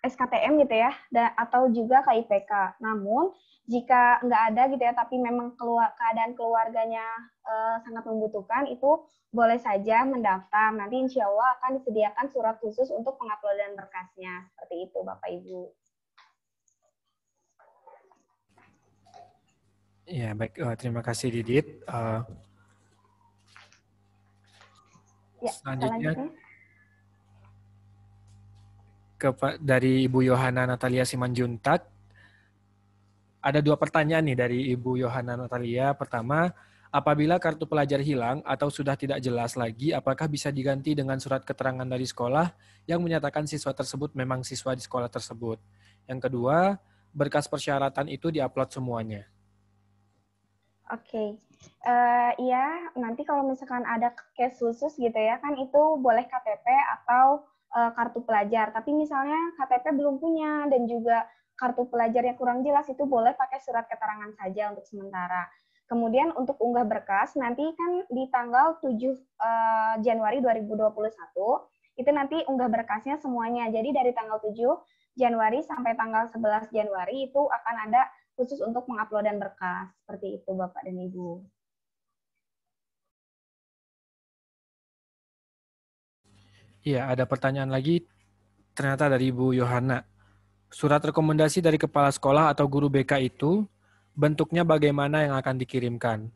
C: SKTM gitu ya, atau juga KIPK. Namun jika nggak ada gitu ya, tapi memang keadaan keluarganya sangat membutuhkan, itu boleh saja mendaftar. Nanti insya Allah akan disediakan surat khusus untuk penguploadan berkasnya. Seperti itu Bapak Ibu.
A: Ya, baik. Terima kasih, Didit. Selanjutnya dari Ibu Yohana Natalia Simanjuntak. Ada 2 pertanyaan nih dari Ibu Yohana Natalia. Pertama, apabila kartu pelajar hilang atau sudah tidak jelas lagi, apakah bisa diganti dengan surat keterangan dari sekolah yang menyatakan siswa tersebut memang siswa di sekolah tersebut? Yang kedua, berkas persyaratan itu diupload semuanya.
C: Oke, ya nanti kalau misalkan ada case khusus gitu ya, kan itu boleh KTP atau kartu pelajar. Tapi misalnya KTP belum punya dan juga kartu pelajarnya kurang jelas, itu boleh pakai surat keterangan saja untuk sementara. Kemudian untuk unggah berkas, nanti kan di tanggal 7 Januari 2021, itu nanti unggah berkasnya semuanya. Jadi dari tanggal 7 Januari sampai tanggal 11 Januari itu akan ada khusus untuk penguploadan berkas. Seperti itu Bapak dan Ibu.
A: Iya, ada pertanyaan lagi ternyata dari Ibu Yohana. Surat rekomendasi dari kepala sekolah atau guru BK itu bentuknya bagaimana yang akan dikirimkan?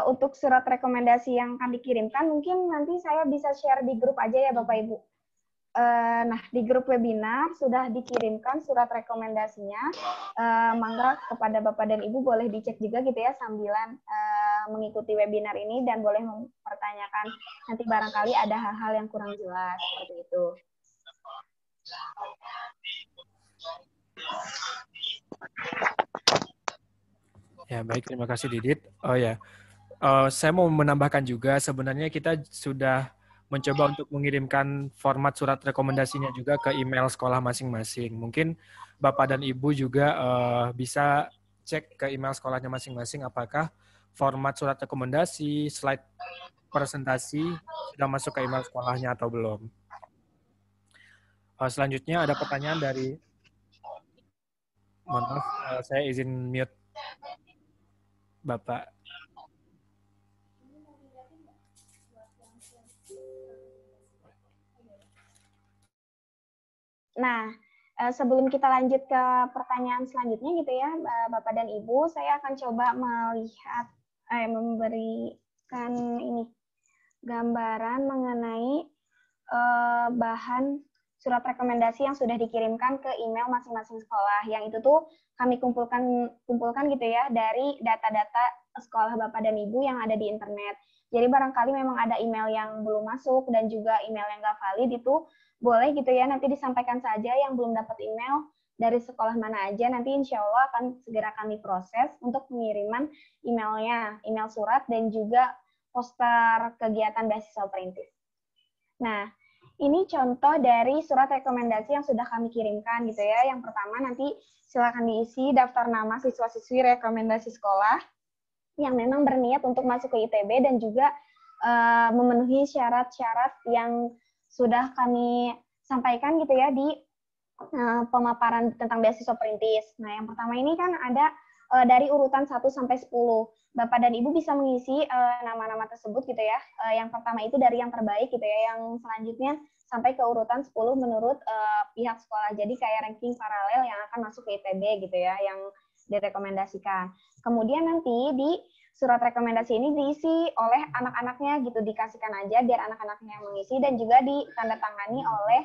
C: Untuk surat rekomendasi yang akan dikirimkan, mungkin nanti saya bisa share di grup aja ya Bapak Ibu. Nah, di grup webinar sudah dikirimkan surat rekomendasinya. Mangga kepada Bapak dan Ibu boleh dicek juga gitu ya sambilan mengikuti webinar ini dan boleh mempertanyakan nanti barangkali ada hal-hal yang kurang jelas seperti itu.
A: Ya, baik, terima kasih Didit. Oh ya, saya mau menambahkan juga sebenarnya kita sudah mencoba untuk mengirimkan format surat rekomendasinya juga ke email sekolah masing-masing. Mungkin Bapak dan Ibu juga bisa cek ke email sekolahnya masing-masing apakah format surat rekomendasi, slide presentasi sudah masuk ke email sekolahnya atau belum. Selanjutnya ada pertanyaan dari, mohon maaf, saya izin mute Bapak.
C: Nah, sebelum kita lanjut ke pertanyaan selanjutnya gitu ya, Bapak dan Ibu, saya akan coba melihat, memberikan ini gambaran mengenai bahan surat rekomendasi yang sudah dikirimkan ke email masing-masing sekolah. Yang itu tuh kami kumpulkan gitu ya dari data-data sekolah Bapak dan Ibu yang ada di internet. Jadi barangkali memang ada email yang belum masuk dan juga email yang nggak valid, itu boleh gitu ya, nanti disampaikan saja yang belum dapat email dari sekolah mana aja, nanti insya Allah akan segera kami proses untuk pengiriman emailnya, email surat dan juga poster kegiatan beasiswa perintis. Nah, ini contoh dari surat rekomendasi yang sudah kami kirimkan gitu ya. Yang pertama nanti silakan diisi daftar nama siswa-siswi rekomendasi sekolah yang memang berniat untuk masuk ke ITB dan juga memenuhi syarat-syarat yang sudah kami sampaikan gitu ya di pemaparan tentang beasiswa perintis. Nah, yang pertama ini kan ada dari urutan 1 sampai 10. Bapak dan Ibu bisa mengisi nama-nama tersebut gitu ya. Yang pertama itu dari yang terbaik gitu ya, yang selanjutnya sampai ke urutan 10 menurut pihak sekolah. Jadi kayak ranking paralel yang akan masuk ke ITB gitu ya, yang direkomendasikan. Kemudian nanti di surat rekomendasi ini diisi oleh anak-anaknya gitu, dikasihkan aja biar anak-anaknya yang mengisi dan juga ditandatangani oleh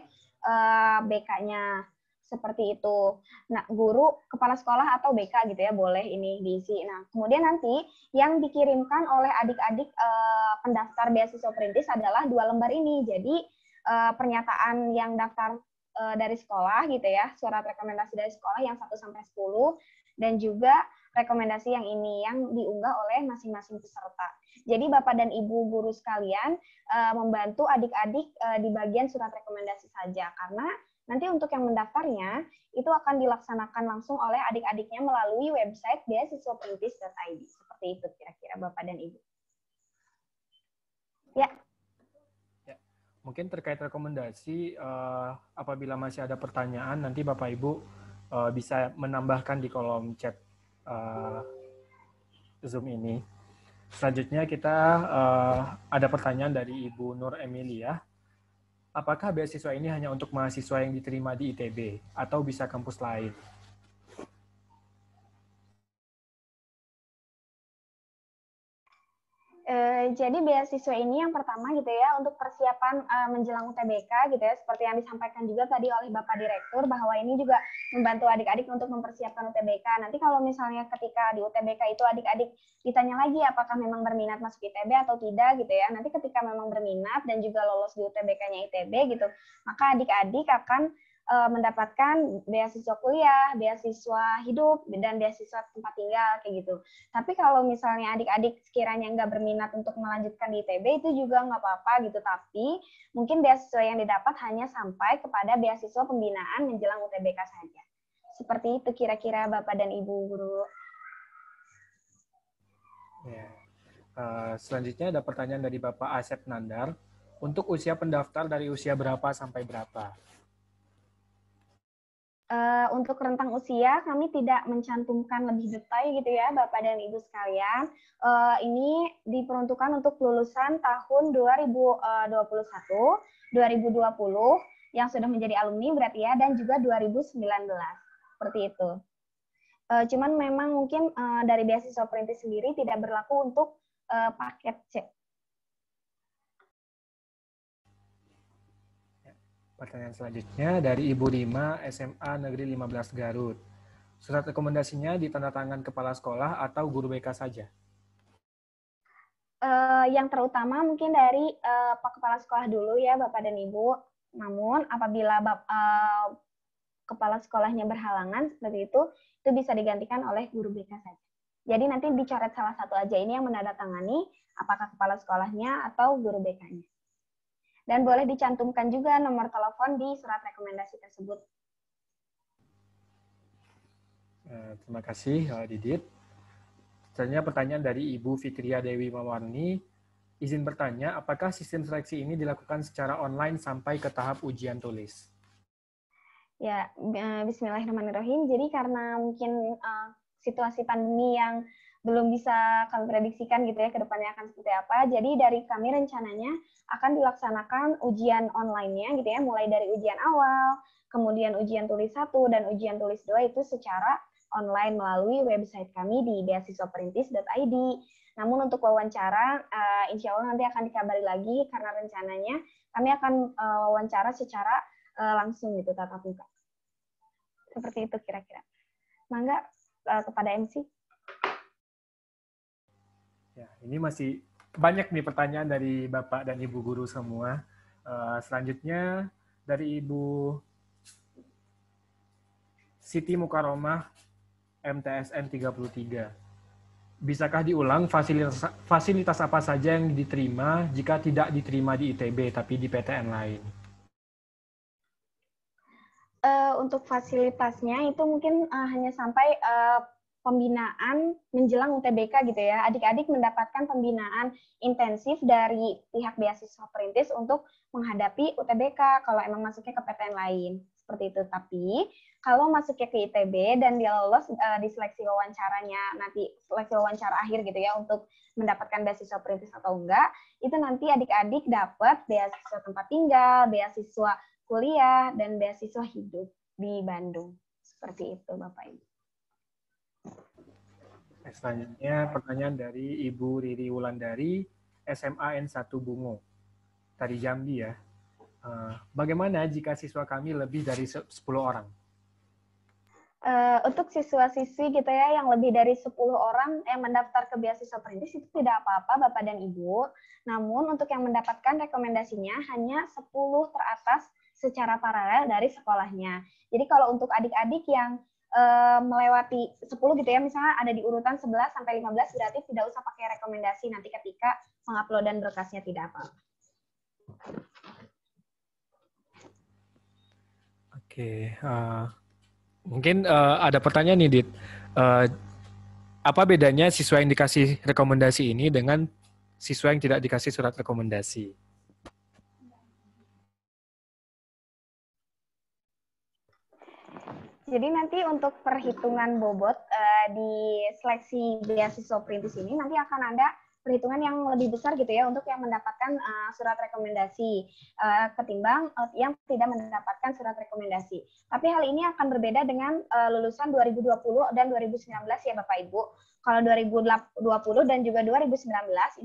C: BK-nya. Seperti itu. Nah, guru, kepala sekolah atau BK gitu ya, boleh ini diisi. Nah, kemudian nanti yang dikirimkan oleh adik-adik pendaftar beasiswa perintis adalah 2 lembar ini. Jadi, pernyataan yang daftar dari sekolah gitu ya, surat rekomendasi dari sekolah yang 1 sampai 10, dan juga rekomendasi yang ini yang diunggah oleh masing-masing peserta. Jadi Bapak dan Ibu guru sekalian membantu adik-adik di bagian surat rekomendasi saja, karena Nanti untuk yang mendaftarnya, itu akan dilaksanakan langsung oleh adik-adiknya melalui website beasiswaperintis.id. Seperti itu kira-kira Bapak dan Ibu. Ya.
A: Mungkin terkait rekomendasi, apabila masih ada pertanyaan, nanti Bapak Ibu bisa menambahkan di kolom chat Zoom ini. Selanjutnya kita ada pertanyaan dari Ibu Nur Emilia. Apakah beasiswa ini hanya untuk mahasiswa yang diterima di ITB atau bisa kampus lain?
C: Jadi beasiswa ini yang pertama gitu ya, untuk persiapan menjelang UTBK gitu ya, seperti yang disampaikan juga tadi oleh Bapak Direktur, bahwa ini juga membantu adik-adik untuk mempersiapkan UTBK. Nanti kalau misalnya ketika di UTBK itu adik-adik ditanya lagi apakah memang berminat masuk ITB atau tidak gitu ya, nanti ketika memang berminat dan juga lolos di UTBK-nya ITB gitu, maka adik-adik akan mendapatkan beasiswa kuliah, beasiswa hidup, dan beasiswa tempat tinggal kayak gitu. Tapi kalau misalnya adik-adik sekiranya nggak berminat untuk melanjutkan di ITB, itu juga nggak apa-apa gitu. Tapi mungkin beasiswa yang didapat hanya sampai kepada beasiswa pembinaan menjelang UTBK saja. Seperti itu kira-kira Bapak dan Ibu Guru.
A: Ya. Selanjutnya ada pertanyaan dari Bapak Asep Nandar. Untuk usia pendaftar dari usia berapa sampai berapa?
C: Untuk rentang usia kami tidak mencantumkan lebih detail gitu ya Bapak dan Ibu sekalian. Ini diperuntukkan untuk lulusan tahun 2021, 2020 yang sudah menjadi alumni berarti ya, dan juga 2019 seperti itu. Cuman memang mungkin dari beasiswa perintis sendiri tidak berlaku untuk paket C.
A: Pertanyaan selanjutnya dari Ibu Rima, SMA Negeri 15 Garut. Surat rekomendasinya ditandatangan kepala sekolah atau guru BK saja?
C: Yang terutama mungkin dari Pak Kepala Sekolah dulu ya Bapak dan Ibu. Namun apabila kepala sekolahnya berhalangan seperti itu bisa digantikan oleh guru BK saja. Jadi nanti dicoret salah satu aja ini yang menandatangani, apakah kepala sekolahnya atau guru BK-nya. Dan boleh dicantumkan juga nomor telepon di surat rekomendasi tersebut.
A: Terima kasih, Didit. Selanjutnya pertanyaan dari Ibu Fitria Dewi Mawarni. Izin bertanya, apakah sistem seleksi ini dilakukan secara online sampai ke tahap ujian tulis?
C: Ya, bismillahirrahmanirrahim. Jadi karena mungkin situasi pandemi yang belum bisa kami prediksikan gitu ya ke depannya akan seperti apa. Jadi dari kami rencananya akan dilaksanakan ujian online-nya gitu ya, mulai dari ujian awal, kemudian ujian tulis 1 dan ujian tulis 2 itu secara online melalui website kami di beasiswaperintis.id. Namun untuk wawancara, insya Allah nanti akan dikabari lagi karena rencananya kami akan wawancara secara langsung gitu, tatap muka. Seperti itu kira-kira. Mangga kepada MC.
A: Ya, ini masih banyak nih pertanyaan dari Bapak dan Ibu guru semua. Selanjutnya dari Ibu Siti Mukaromah, MTSN 33. Bisakah diulang fasilitas apa saja yang diterima jika tidak diterima di ITB tapi di PTN lain?
C: Untuk fasilitasnya itu mungkin hanya sampai pembinaan menjelang UTBK gitu ya. Adik-adik mendapatkan pembinaan intensif dari pihak beasiswa perintis untuk menghadapi UTBK kalau emang masuknya ke PTN lain. Seperti itu. Tapi kalau masuknya ke ITB dan dia lolos di seleksi wawancaranya, nanti seleksi wawancara akhir gitu ya untuk mendapatkan beasiswa perintis atau enggak, itu nanti adik-adik dapat beasiswa tempat tinggal, beasiswa kuliah, dan beasiswa hidup di Bandung. Seperti itu Bapak Ibu.
A: Selanjutnya pertanyaan dari Ibu Riri Wulandari, SMA N1 Bungo, dari Jambi ya. Bagaimana jika siswa kami lebih dari 10 orang?
C: Untuk siswa-siswi gitu ya yang lebih dari 10 orang yang mendaftar ke beasiswa perintis itu tidak apa-apa Bapak dan Ibu. Namun untuk yang mendapatkan rekomendasinya hanya 10 teratas secara paralel dari sekolahnya. Jadi kalau untuk adik-adik yang melewati 10 gitu ya, misalnya ada di urutan 11 sampai 15 berarti tidak usah pakai rekomendasi nanti ketika penguploadan berkasnya tidak apa-apa.
A: Oke, mungkin ada pertanyaan nih, Dit. Apa bedanya siswa yang dikasih rekomendasi ini dengan siswa yang tidak dikasih surat rekomendasi?
C: Jadi nanti untuk perhitungan bobot di seleksi beasiswa perintis ini nanti akan ada perhitungan yang lebih besar gitu ya untuk yang mendapatkan surat rekomendasi ketimbang yang tidak mendapatkan surat rekomendasi. Tapi hal ini akan berbeda dengan lulusan 2020 dan 2019 ya Bapak Ibu. Kalau 2020 dan juga 2019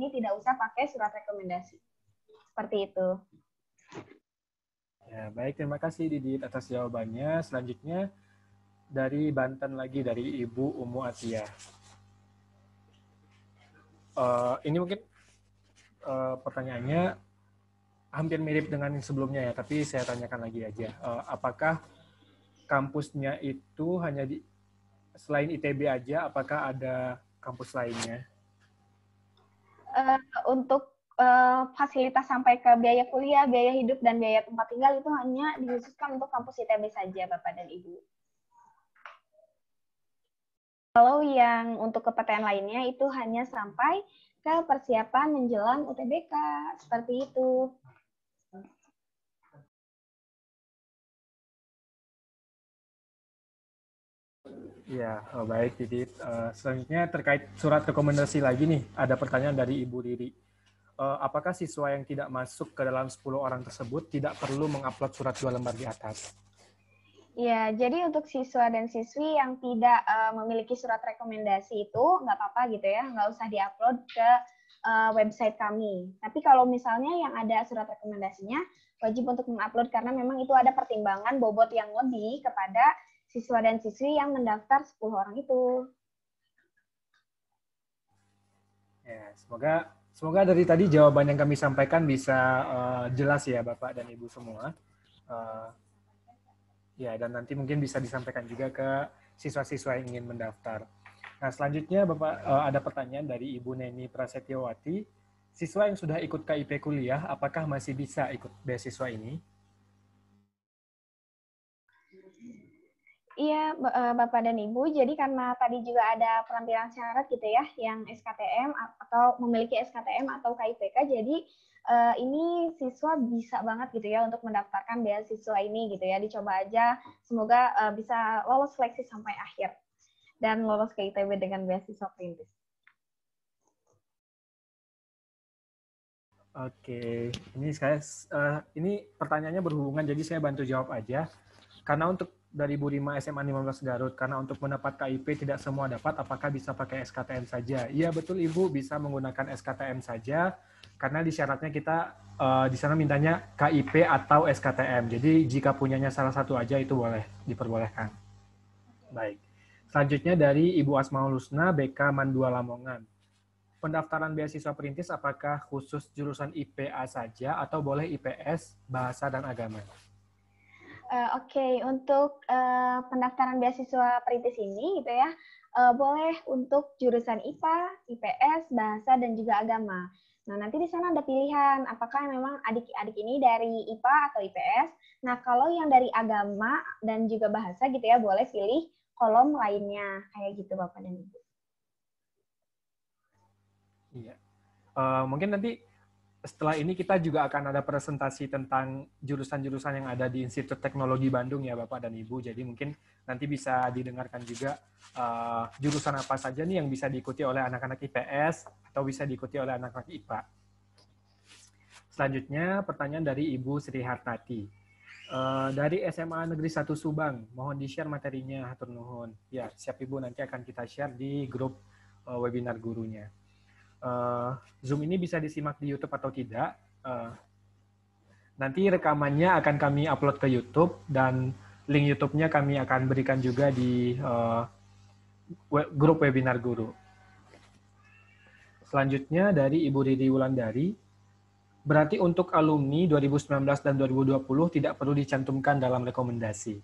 C: ini tidak usah pakai surat rekomendasi. Seperti itu.
A: Ya, baik, terima kasih Didit atas jawabannya. Selanjutnya dari Banten lagi, dari Ibu Umu Atia. Ini mungkin pertanyaannya hampir mirip dengan yang sebelumnya ya, tapi saya tanyakan lagi aja. Apakah kampusnya itu hanya selain ITB aja, apakah ada kampus lainnya?
C: Untuk fasilitas sampai ke biaya kuliah, biaya hidup, dan biaya tempat tinggal itu hanya dikhususkan untuk kampus ITB saja, Bapak dan Ibu. Kalau yang untuk ke-PTN lainnya itu hanya sampai ke persiapan menjelang UTBK, seperti itu.
A: Ya, baik Didit. Selanjutnya terkait surat rekomendasi lagi nih, ada pertanyaan dari Ibu Riri. Apakah siswa yang tidak masuk ke dalam 10 orang tersebut tidak perlu mengupload surat 2 lembar di atas?
C: Ya, jadi untuk siswa dan siswi yang tidak memiliki surat rekomendasi itu nggak apa-apa gitu ya, nggak usah diupload ke website kami. Tapi kalau misalnya yang ada surat rekomendasinya, wajib untuk mengupload karena memang itu ada pertimbangan bobot yang lebih kepada siswa dan siswi yang mendaftar 10 orang itu.
A: Ya, semoga dari tadi jawaban yang kami sampaikan bisa jelas ya Bapak dan Ibu semua. Ya, dan nanti mungkin bisa disampaikan juga ke siswa-siswa yang ingin mendaftar. Nah, selanjutnya Bapak ada pertanyaan dari Ibu Neni Prasetyowati. Siswa yang sudah ikut KIP kuliah, apakah masih bisa ikut beasiswa ini?
C: Iya, Bapak dan Ibu. Jadi karena tadi juga ada penampilan syarat gitu ya, yang SKTM atau memiliki SKTM atau KIPK, jadi ini siswa bisa banget gitu ya untuk mendaftarkan beasiswa ini gitu ya. Dicoba aja, semoga bisa lolos seleksi sampai akhir dan lolos ke ITB dengan beasiswa perintis.
A: Oke, ini pertanyaannya berhubungan, jadi saya bantu jawab aja. Karena untuk dari Bu Rima SMA 15 Garut, karena untuk mendapat KIP tidak semua dapat, apakah bisa pakai SKTM saja? Iya betul Ibu, bisa menggunakan SKTM saja, karena di syaratnya kita di sana mintanya KIP atau SKTM. Jadi jika punyanya salah satu aja itu boleh, diperbolehkan. Baik. Selanjutnya dari Ibu Asmaul Husna, BK Mandua Lamongan. Pendaftaran beasiswa perintis apakah khusus jurusan IPA saja atau boleh IPS, bahasa, dan agama?
C: Oke, untuk pendaftaran beasiswa perintis ini gitu ya, boleh untuk jurusan IPA, IPS, bahasa, dan juga agama. Nah, nanti di sana ada pilihan apakah memang adik-adik ini dari IPA atau IPS. Nah, kalau yang dari agama dan juga bahasa gitu ya, boleh pilih kolom lainnya, kayak gitu Bapak dan Ibu.
A: Iya. Mungkin nanti setelah ini kita juga akan ada presentasi tentang jurusan-jurusan yang ada di Institut Teknologi Bandung ya Bapak dan Ibu. Jadi mungkin nanti bisa didengarkan juga jurusan apa saja nih yang bisa diikuti oleh anak-anak IPS atau bisa diikuti oleh anak-anak IPA. Selanjutnya pertanyaan dari Ibu Sri Hartati. Dari SMA Negeri 1 Subang, mohon di-share materinya, hatur nuhun. Ya, siap Ibu, nanti akan kita share di grup webinar gurunya. Zoom ini bisa disimak di YouTube atau tidak. Nanti rekamannya akan kami upload ke YouTube dan link YouTube-nya kami akan berikan juga di grup webinar guru. Selanjutnya dari Ibu Riri Wulandari, berarti untuk alumni 2019 dan 2020 tidak perlu dicantumkan dalam rekomendasi.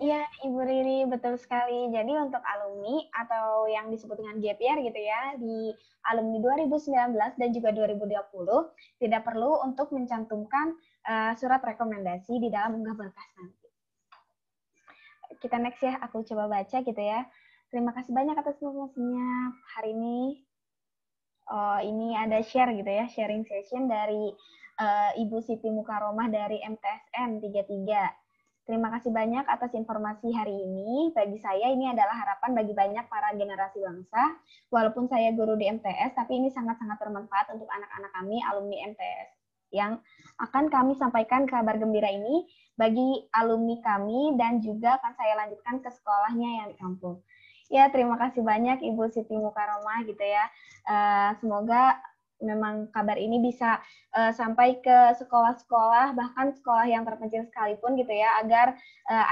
K: Iya, Ibu Riri, betul sekali. Jadi untuk alumni atau yang disebut dengan gap year gitu ya, di alumni 2019 dan juga 2020, tidak perlu untuk mencantumkan surat rekomendasi di dalam unggah berkas nanti. Kita next ya, aku coba baca gitu ya. Terima kasih banyak atas informasinya hari ini. Ini ada share gitu ya, sharing session dari Ibu Siti Mukaromah dari MTSN 33. Terima kasih banyak atas informasi hari ini. Bagi saya ini adalah harapan bagi banyak para generasi bangsa. Walaupun saya guru di MTS, tapi ini sangat-sangat bermanfaat untuk anak-anak kami, alumni MTS. Yang akan kami sampaikan kabar gembira ini bagi alumni kami dan juga akan saya lanjutkan ke sekolahnya yang di kampung. Ya, terima kasih banyak Ibu Siti Mukaromah gitu ya. Semoga memang kabar ini bisa sampai ke sekolah-sekolah, bahkan sekolah yang terpencil sekalipun gitu ya, agar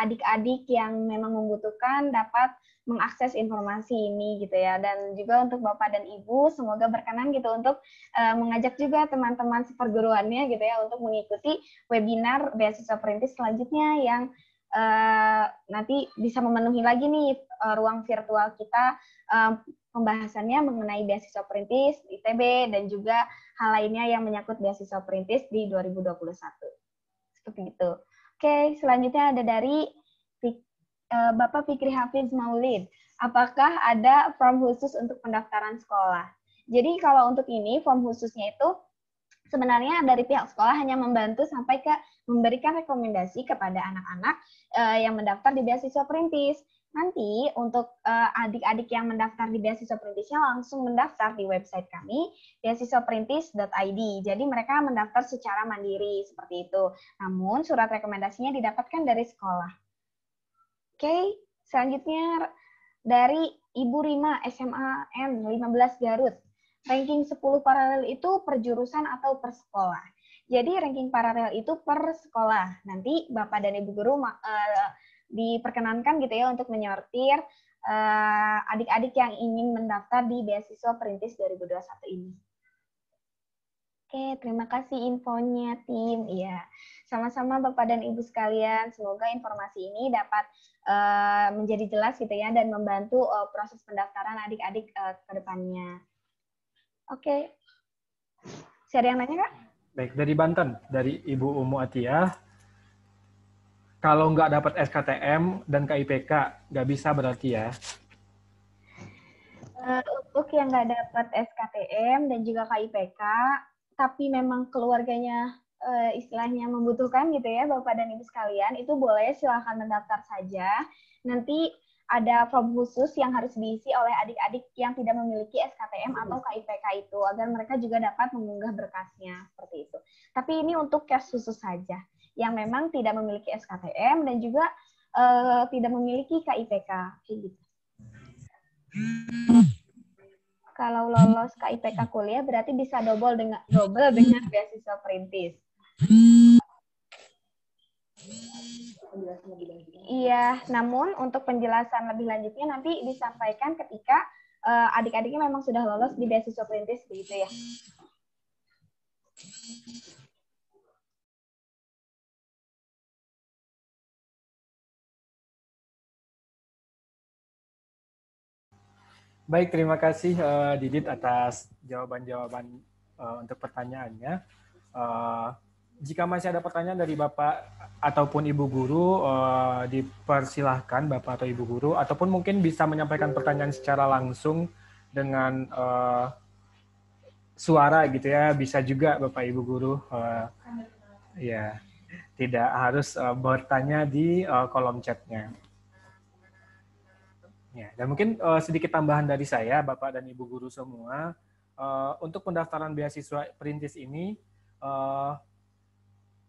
K: adik-adik yang memang membutuhkan dapat mengakses informasi ini gitu ya. Dan juga untuk Bapak dan Ibu, semoga berkenan gitu untuk mengajak juga teman-teman seperguruannya gitu ya, untuk mengikuti webinar beasiswa perintis selanjutnya yang nanti bisa memenuhi lagi nih ruang virtual kita, pembahasannya mengenai beasiswa perintis di ITB dan juga hal lainnya yang menyangkut beasiswa perintis di 2021. Seperti itu. Oke, selanjutnya ada dari Bapak Fikri Hafiz Maulid. Apakah ada form khusus untuk pendaftaran sekolah? Jadi kalau untuk ini, form khususnya itu sebenarnya dari pihak sekolah hanya membantu sampai ke memberikan rekomendasi kepada anak-anak yang mendaftar di beasiswa perintis. Nanti untuk adik-adik yang mendaftar di beasiswa perintisnya langsung mendaftar di website kami beasiswaperintis.id. Jadi mereka mendaftar secara mandiri seperti itu. Namun surat rekomendasinya didapatkan dari sekolah. Oke, selanjutnya dari Ibu Rima SMAN 15 Garut. Ranking 10 paralel itu per jurusan atau per sekolah. Jadi ranking paralel itu per sekolah. Nanti Bapak dan Ibu guru diperkenankan gitu ya untuk menyortir adik-adik yang ingin mendaftar di beasiswa perintis 2021 ini. Oke, terima kasih infonya tim. Iya, sama-sama Bapak dan Ibu sekalian. Semoga informasi ini dapat menjadi jelas gitu ya dan membantu proses pendaftaran adik-adik ke depannya. Oke. Masih ada yang nanya, Kak?
A: Baik, dari Banten, dari Ibu Umu Atiyah. Kalau nggak dapat SKTM dan KIPK, nggak bisa berarti ya?
K: Untuk yang nggak dapat SKTM dan juga KIPK, tapi memang keluarganya istilahnya membutuhkan gitu ya, Bapak dan Ibu sekalian, itu boleh silahkan mendaftar saja. Nanti ada form khusus yang harus diisi oleh adik-adik yang tidak memiliki SKTM atau KIPK itu, agar mereka juga dapat mengunggah berkasnya, seperti itu. Tapi ini untuk case khusus saja, yang memang tidak memiliki SKTM dan juga tidak memiliki KIPK. Gitu. Kalau lolos KIPK kuliah berarti bisa double dengan beasiswa perintis. Iya, namun untuk penjelasan lebih lanjutnya nanti disampaikan ketika adik-adiknya memang sudah lolos di beasiswa perintis begitu ya.
A: Baik, terima kasih Didit atas jawaban-jawaban untuk pertanyaannya. Jika masih ada pertanyaan dari Bapak ataupun Ibu Guru, dipersilahkan Bapak atau Ibu Guru, ataupun mungkin bisa menyampaikan pertanyaan secara langsung dengan suara gitu ya, bisa juga Bapak Ibu Guru. Ya, tidak harus bertanya di kolom chatnya. Ya, dan mungkin sedikit tambahan dari saya, Bapak dan Ibu Guru semua, untuk pendaftaran beasiswa perintis ini,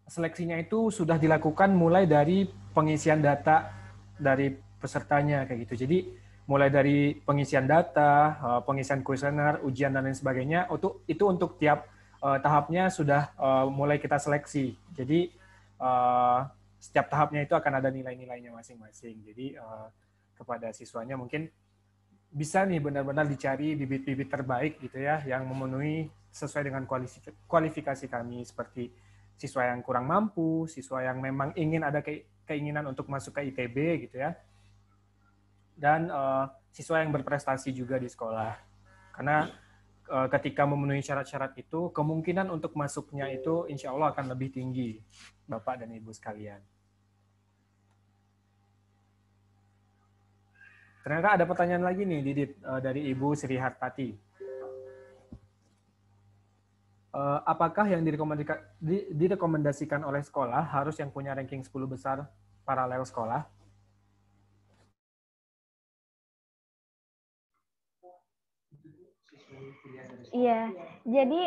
A: seleksinya itu sudah dilakukan mulai dari pengisian data dari pesertanya kayak gitu. Jadi mulai dari pengisian data, pengisian kuesioner, ujian dan lain sebagainya, itu untuk tiap tahapnya sudah mulai kita seleksi. Jadi setiap tahapnya itu akan ada nilai-nilainya masing-masing. Jadi kepada siswanya mungkin bisa nih benar-benar dicari bibit-bibit terbaik gitu ya, yang memenuhi sesuai dengan kualifikasi kami, seperti siswa yang kurang mampu, siswa yang memang ingin ada keinginan untuk masuk ke ITB gitu ya. Dan siswa yang berprestasi juga di sekolah. Karena ketika memenuhi syarat-syarat itu, kemungkinan untuk masuknya itu insya Allah akan lebih tinggi, Bapak dan Ibu sekalian. Ternyata ada pertanyaan lagi nih, Didit, dari Ibu Sri Hartati. Apakah yang direkomendasikan oleh sekolah harus yang punya ranking 10 besar paralel sekolah?
K: Iya, jadi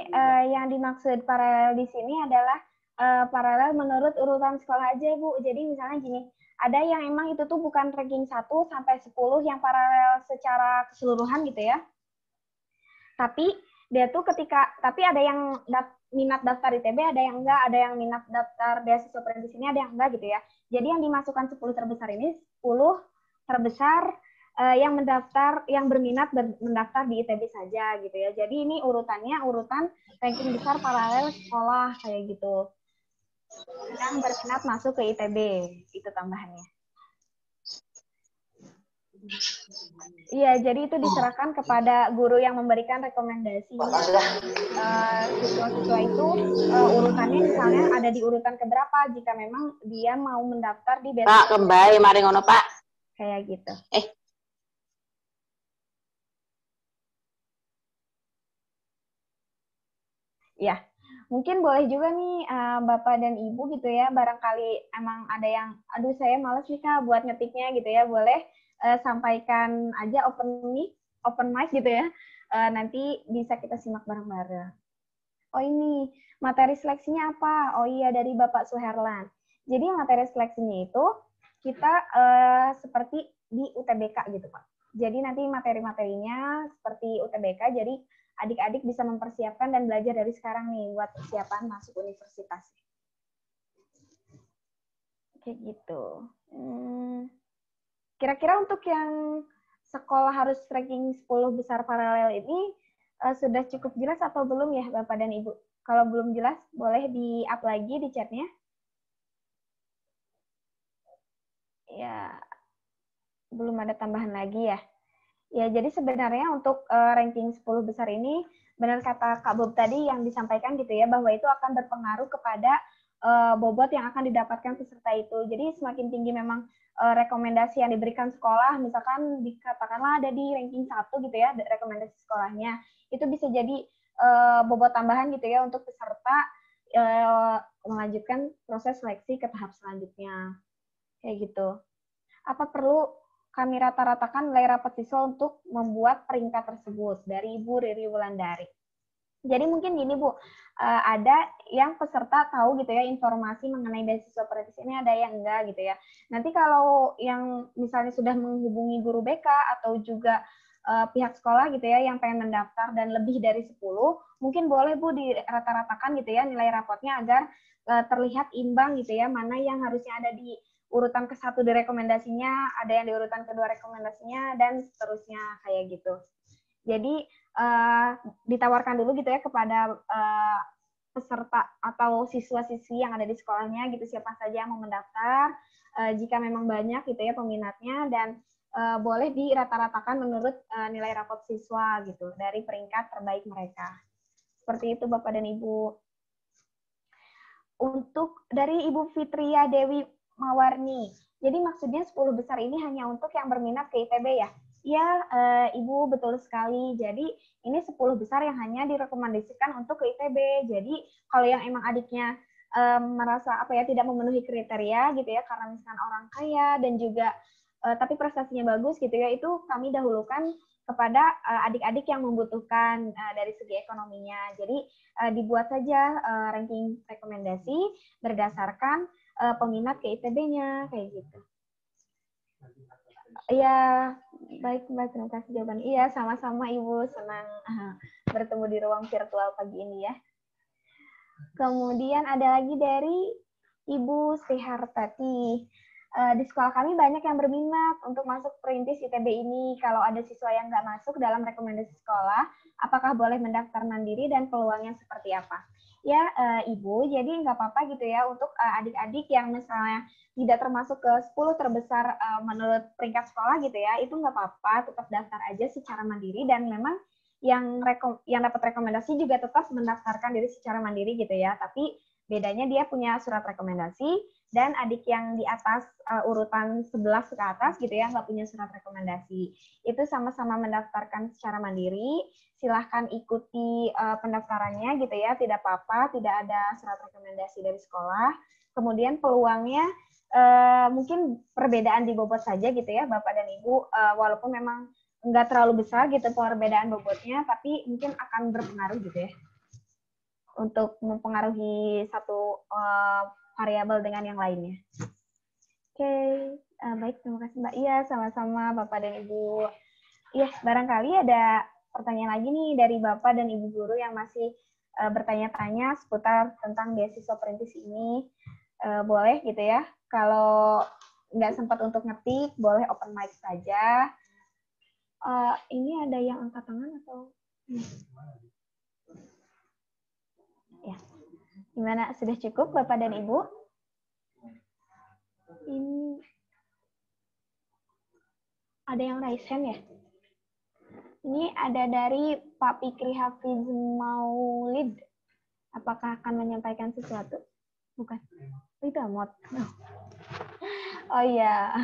K: yang dimaksud paralel di sini adalah paralel menurut urutan sekolah aja, Bu. Jadi misalnya gini, ada yang emang itu tuh bukan ranking 1 sampai 10 yang paralel secara keseluruhan gitu ya. Tapi dia tuh tapi ada yang minat daftar ITB, ada yang enggak, ada yang minat daftar beasiswa perintis ini, ada yang enggak gitu ya. Jadi yang dimasukkan 10 terbesar ini, 10 terbesar yang berminat mendaftar di ITB saja gitu ya. Jadi ini urutannya urutan ranking besar paralel sekolah kayak gitu. Yang berminat masuk ke ITB, itu tambahannya. Iya, jadi itu diserahkan kepada guru yang memberikan rekomendasi. Siswa-siswa itu urutannya misalnya ada di urutan keberapa jika memang dia mau mendaftar di beasiswa.
L: Pak, kembali mari ngono, Pak.
K: Kayak gitu. Ya, mungkin boleh juga nih Bapak dan Ibu gitu ya, barangkali emang ada yang, aduh saya males nih Kak buat ngetiknya gitu ya, boleh sampaikan aja open mic gitu ya, nanti bisa kita simak bareng-bareng. Oh ini, materi seleksinya apa? Oh iya, dari Bapak Suherlan. Jadi materi seleksinya itu kita seperti di UTBK gitu Pak. Jadi nanti materi-materinya seperti UTBK, jadi adik-adik bisa mempersiapkan dan belajar dari sekarang nih buat persiapan masuk universitas. Kayak gitu. Kira-kira untuk yang sekolah harus ranking 10 besar paralel ini sudah cukup jelas atau belum ya Bapak dan Ibu? Kalau belum jelas, boleh di-up lagi di chatnya. Ya, belum ada tambahan lagi ya. Ya, jadi sebenarnya untuk ranking 10 besar ini, benar kata Kak Bob tadi yang disampaikan gitu ya, bahwa itu akan berpengaruh kepada bobot yang akan didapatkan peserta itu. Jadi semakin tinggi memang rekomendasi yang diberikan sekolah, misalkan dikatakanlah ada di ranking 1 gitu ya, rekomendasi sekolahnya, itu bisa jadi bobot tambahan gitu ya untuk peserta melanjutkan proses seleksi ke tahap selanjutnya. Kayak gitu. Apa perlu kami rata-ratakan nilai rapot siswa untuk membuat peringkat tersebut dari Ibu Riri Wulandari. Jadi mungkin gini Bu, ada yang peserta tahu gitu ya informasi mengenai beasiswa perintis ini, ada yang enggak gitu ya. Nanti kalau yang misalnya sudah menghubungi guru BK atau juga pihak sekolah gitu ya yang pengen mendaftar dan lebih dari 10, mungkin boleh Bu dirata-ratakan gitu ya nilai rapotnya agar terlihat imbang gitu ya, mana yang harusnya ada di urutan ke-1 di rekomendasinya, ada yang di urutan kedua rekomendasinya, dan seterusnya kayak gitu. Jadi ditawarkan dulu gitu ya kepada peserta atau siswa-siswi yang ada di sekolahnya gitu, siapa saja yang mau mendaftar, jika memang banyak gitu ya peminatnya, dan boleh dirata-ratakan menurut nilai rapot siswa gitu dari peringkat terbaik mereka. Seperti itu Bapak dan Ibu. Untuk dari Ibu Fitria Dewi Mawarni. Jadi maksudnya 10 besar ini hanya untuk yang berminat ke ITB ya? Iya, Ibu betul sekali. Jadi ini 10 besar yang hanya direkomendasikan untuk ke ITB. Jadi kalau yang emang adiknya merasa tidak memenuhi kriteria gitu ya, karena misalkan orang kaya dan juga tapi prestasinya bagus gitu ya, itu kami dahulukan kepada adik-adik yang membutuhkan dari segi ekonominya. Jadi dibuat saja ranking rekomendasi berdasarkan peminat ke ITB-nya, kayak gitu. Iya, baik Mbak, terima kasih jawaban. Iya, sama-sama Ibu, senang bertemu di ruang virtual pagi ini ya. Kemudian ada lagi dari Ibu Sri Hartati. Di sekolah kami banyak yang berminat untuk masuk perintis ITB ini. Kalau ada siswa yang nggak masuk dalam rekomendasi sekolah, apakah boleh mendaftar mandiri dan peluangnya seperti apa? ya Ibu, jadi nggak apa-apa gitu ya untuk adik-adik yang misalnya tidak termasuk ke 10 terbesar menurut peringkat sekolah gitu ya, itu nggak apa-apa, tetap daftar aja secara mandiri, dan memang yang dapat rekomendasi juga tetap mendaftarkan diri secara mandiri gitu ya, tapi bedanya dia punya surat rekomendasi, dan adik yang di atas urutan 11 ke atas gitu ya, nggak punya surat rekomendasi. Itu sama-sama mendaftarkan secara mandiri, silahkan ikuti pendaftarannya gitu ya, tidak apa-apa, tidak ada surat rekomendasi dari sekolah. Kemudian peluangnya mungkin perbedaan di bobot saja gitu ya, Bapak dan Ibu, walaupun memang nggak terlalu besar gitu perbedaan bobotnya, tapi mungkin akan berpengaruh gitu ya, untuk mempengaruhi satu variabel dengan yang lainnya. Oke, baik, terima kasih Mbak. Iya, sama-sama Bapak dan Ibu. Iya, barangkali ada pertanyaan lagi nih dari Bapak dan Ibu guru yang masih bertanya-tanya seputar tentang beasiswa perintis ini. Boleh gitu ya, kalau nggak sempat untuk ngetik, boleh open mic saja. Ini ada yang angkat tangan atau? Ya. Gimana? Sudah cukup Bapak dan Ibu? Ini ada yang raise hand ya? Ini ada dari Pak Fikri Hafiz Maulid. Apakah akan menyampaikan sesuatu? Bukan. Itu emot. Oh iya.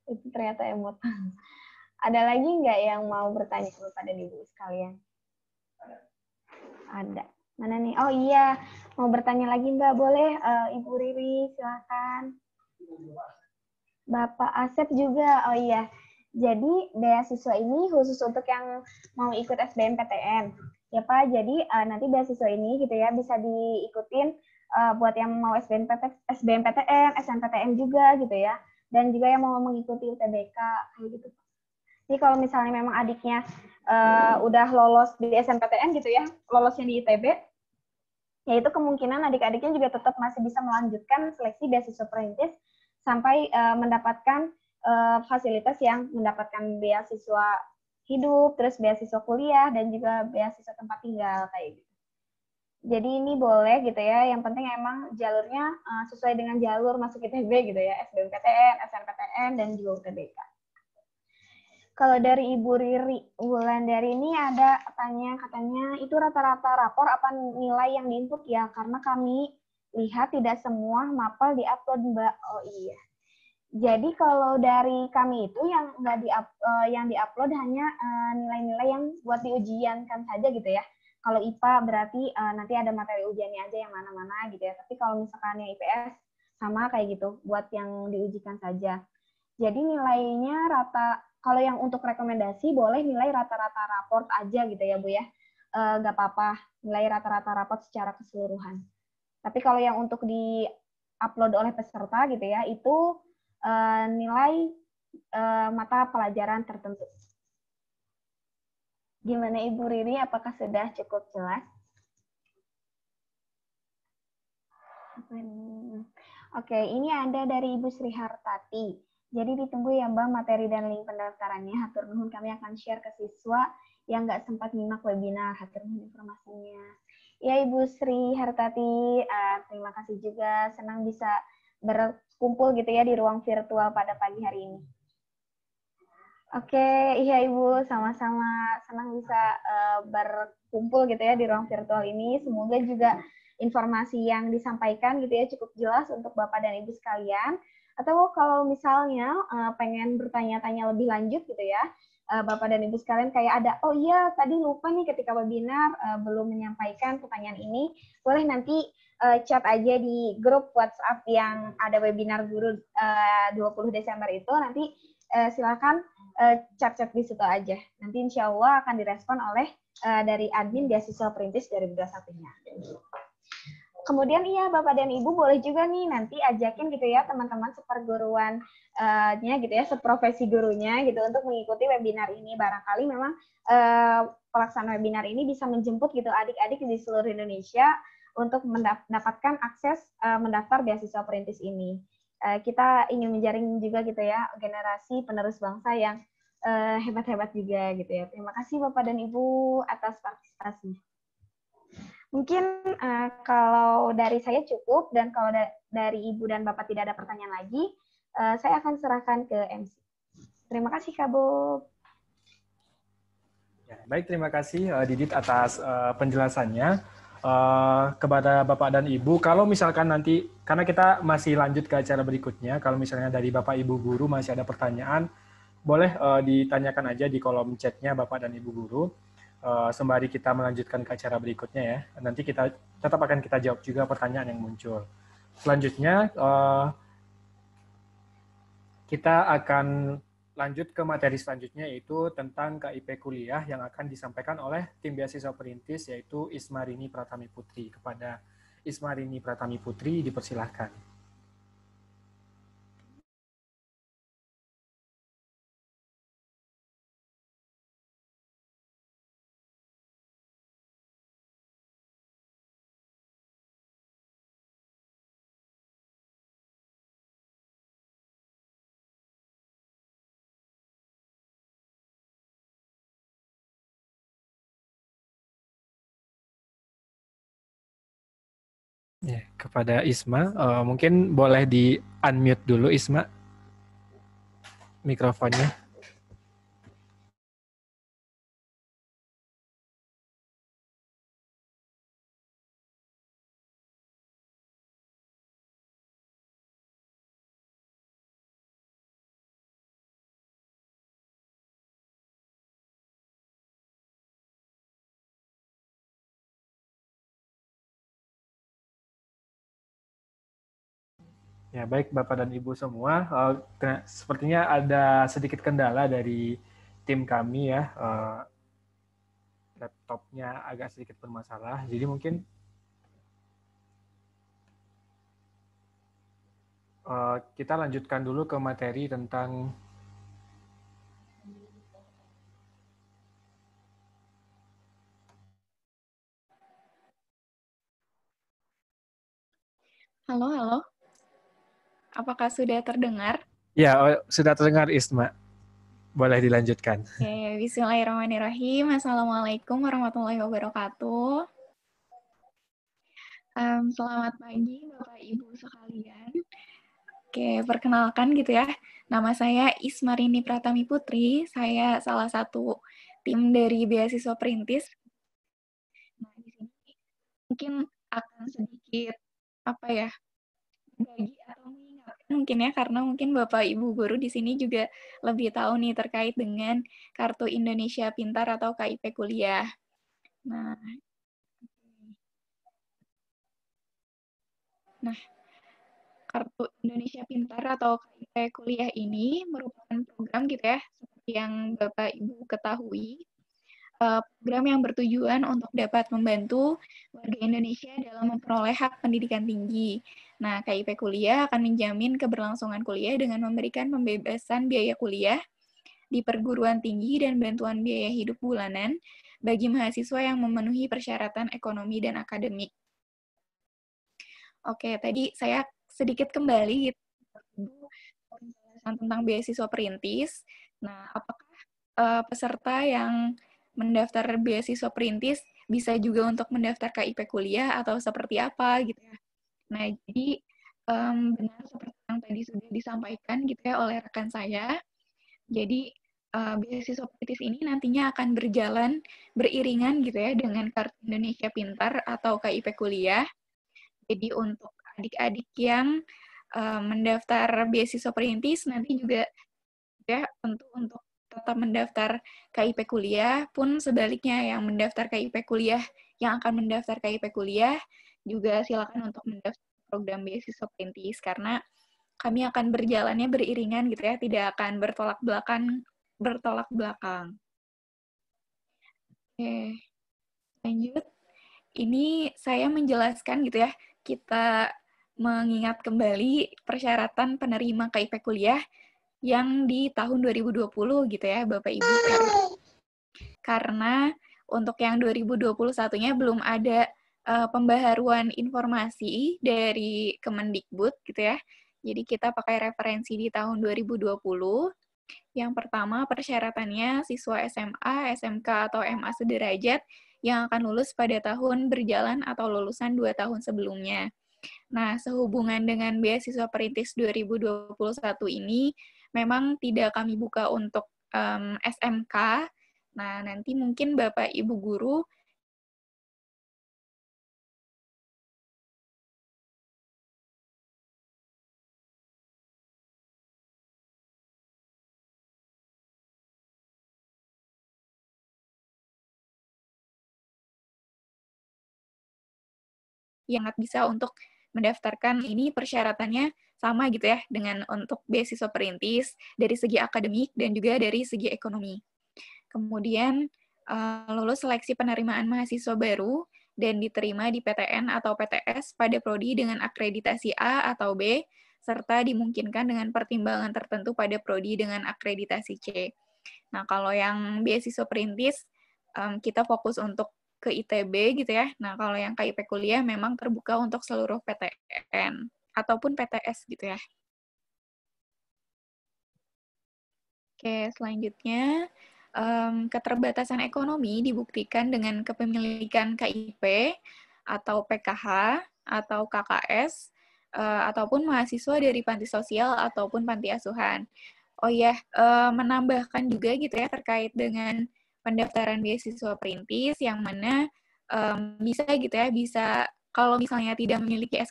K: Itu ternyata emot. Ada lagi nggak yang mau bertanya kepada Ibu sekalian? Ada. Mana nih? Oh iya, mau bertanya lagi Mbak, boleh Ibu Riri, silakan. Bapak Asep juga, oh iya. Jadi beasiswa ini khusus untuk yang mau ikut SBMPTN. Ya Pak, jadi nanti beasiswa ini gitu ya bisa diikutin buat yang mau SBMPTN, SNPTN juga gitu ya. Dan juga yang mau mengikuti UTBK kayak gitu. Jadi kalau misalnya memang adiknya udah lolos di SNPTN gitu ya, lolosnya di ITB, ya itu kemungkinan adik-adiknya juga tetap masih bisa melanjutkan seleksi beasiswa perintis sampai mendapatkan fasilitas yang mendapatkan beasiswa hidup, terus beasiswa kuliah, dan juga beasiswa tempat tinggal kayak gitu. Jadi ini boleh gitu ya, yang penting emang jalurnya sesuai dengan jalur masuk ITB gitu ya, SBMPTN, SNPTN, dan juga UTBK. Kalau dari Ibu Riri Wulandari ini ada katanya itu rata-rata rapor apa nilai yang diinput ya, karena kami lihat tidak semua mapel diupload Mbak. Oh iya. Jadi kalau dari kami itu yang nggak yang diupload hanya nilai-nilai yang buat diujiankan saja gitu ya. Kalau IPA berarti nanti ada materi ujiannya aja yang mana-mana gitu ya. Tapi kalau misalkan yang IPS sama kayak gitu, buat yang diujikan saja. Jadi nilainya kalau yang untuk rekomendasi boleh nilai rata-rata raport aja gitu ya Bu ya. Nggak apa-apa nilai rata-rata raport secara keseluruhan. Tapi kalau yang untuk di-upload oleh peserta gitu ya, itu nilai mata pelajaran tertentu. Gimana Ibu Riri, apakah sudah cukup jelas? Oke, ini ada dari Ibu Sri Hartati. Jadi ditunggu ya Mbak materi dan link pendaftarannya. Hatur nuhun, kami akan share ke siswa yang nggak sempat nyimak webinar. Hatur nuhun informasinya. Ya Ibu Sri Hartati, terima kasih juga. Senang bisa berkumpul gitu ya di ruang virtual pada pagi hari ini. Oke, iya Ibu, sama-sama senang bisa berkumpul gitu ya di ruang virtual ini. Semoga juga informasi yang disampaikan gitu ya cukup jelas untuk Bapak dan Ibu sekalian. Atau kalau misalnya pengen bertanya-tanya lebih lanjut gitu ya, Bapak dan Ibu sekalian kayak ada, oh iya tadi lupa nih ketika webinar belum menyampaikan pertanyaan ini, boleh nanti chat aja di grup WhatsApp yang ada webinar guru 20 Desember itu, nanti silakan chat-chat di situ aja. Nanti insya Allah akan direspon oleh dari admin beasiswa perintis 2021-nya. Kemudian iya Bapak dan Ibu boleh juga nih nanti ajakin gitu ya teman-teman seperguruannya gitu ya, seprofesi gurunya gitu untuk mengikuti webinar ini. Barangkali memang pelaksana webinar ini bisa menjemput gitu adik-adik di seluruh Indonesia untuk mendapatkan akses mendaftar beasiswa perintis ini. Kita ingin menjaring juga gitu ya generasi penerus bangsa yang hebat-hebat juga gitu ya. Terima kasih Bapak dan Ibu atas partisipasi. Mungkin kalau dari saya cukup, dan kalau dari Ibu dan Bapak tidak ada pertanyaan lagi, saya akan serahkan ke MC. Terima kasih Kak Bob.
A: Ya, baik, terima kasih Didit atas penjelasannya. Kepada Bapak dan Ibu, kalau misalkan nanti, karena kita masih lanjut ke acara berikutnya, kalau misalnya dari Bapak Ibu Guru masih ada pertanyaan, boleh ditanyakan aja di kolom chatnya Bapak dan Ibu Guru. Sembari kita melanjutkan ke acara berikutnya ya. Nanti kita tetap akan kita jawab juga pertanyaan yang muncul. Selanjutnya, kita akan lanjut ke materi selanjutnya, yaitu tentang KIP kuliah yang akan disampaikan oleh tim beasiswa perintis, yaitu Ismarini Pratami Putri. Kepada Ismarini Pratami Putri, dipersilahkan. Ya, kepada Isma, mungkin boleh di-unmute dulu Isma mikrofonnya. Ya, baik Bapak dan Ibu semua, sepertinya ada sedikit kendala dari tim kami ya, laptopnya agak sedikit bermasalah, jadi mungkin kita lanjutkan dulu ke materi tentang
L: Halo. Apakah sudah terdengar?
A: Ya, sudah terdengar Isma. Boleh dilanjutkan.
L: Oke, bismillahirrahmanirrahim. Assalamualaikum warahmatullahi wabarakatuh. Selamat pagi Bapak Ibu sekalian. Oke, perkenalkan gitu ya. Nama saya Ismarini Pratami Putri. Saya salah satu tim dari beasiswa perintis. Nah, di sini mungkin akan sedikit berbagi atau mengingatkan mungkin ya, karena mungkin Bapak Ibu guru di sini juga lebih tahu nih terkait dengan Kartu Indonesia Pintar atau KIP Kuliah. Nah, Kartu Indonesia Pintar atau KIP Kuliah ini merupakan program gitu ya, seperti yang Bapak Ibu ketahui, program yang bertujuan untuk dapat membantu warga Indonesia dalam memperoleh hak pendidikan tinggi. Nah, KIP Kuliah akan menjamin keberlangsungan kuliah dengan memberikan pembebasan biaya kuliah di perguruan tinggi dan bantuan biaya hidup bulanan bagi mahasiswa yang memenuhi persyaratan ekonomi dan akademik. Oke, tadi saya sedikit kembali gitu, penjelasan tentang beasiswa perintis. Nah, apakah peserta yang mendaftar beasiswa perintis bisa juga untuk mendaftar KIP kuliah atau seperti apa gitu ya? Nah, jadi benar seperti yang tadi sudah disampaikan gitu ya oleh rekan saya. Jadi beasiswa perintis ini nantinya akan berjalan beriringan gitu ya dengan Kartu Indonesia Pintar atau KIP kuliah. Jadi untuk adik-adik yang mendaftar beasiswa perintis nanti juga ya untuk tetap mendaftar KIP kuliah, pun sebaliknya yang mendaftar KIP kuliah, yang akan mendaftar KIP kuliah juga silakan untuk mendaftar program beasiswa perintis, karena kami akan berjalannya beriringan gitu ya, tidak akan bertolak belakang. Oke, lanjut. Ini saya menjelaskan gitu ya, kita mengingat kembali persyaratan penerima KIP kuliah yang di tahun 2020 gitu ya Bapak Ibu. Karena untuk yang 2021-nya belum ada pembaharuan informasi dari Kemendikbud gitu ya. Jadi kita pakai referensi di tahun 2020. Yang pertama persyaratannya siswa SMA, SMK atau MA sederajat yang akan lulus pada tahun berjalan atau lulusan 2 tahun sebelumnya. Nah, sehubungan dengan beasiswa perintis 2021 ini, memang tidak kami buka untuk SMK. Nah, nanti mungkin Bapak Ibu Guru yang bisa untuk mendaftarkan. Ini persyaratannya sama gitu ya dengan untuk beasiswa perintis dari segi akademik dan juga dari segi ekonomi. Kemudian lulus seleksi penerimaan mahasiswa baru dan diterima di PTN atau PTS pada prodi dengan akreditasi A atau B, serta dimungkinkan dengan pertimbangan tertentu pada prodi dengan akreditasi C. Nah, kalau yang beasiswa perintis, kita fokus untuk ke ITB gitu ya. Nah, kalau yang KIP kuliah memang terbuka untuk seluruh PTN ataupun PTS gitu ya. Oke, selanjutnya keterbatasan ekonomi dibuktikan dengan kepemilikan KIP atau PKH atau KKS ataupun mahasiswa dari panti sosial ataupun panti asuhan. Oh ya, menambahkan juga gitu ya terkait dengan pendaftaran beasiswa perintis yang mana bisa gitu ya, bisa kalau misalnya tidak memiliki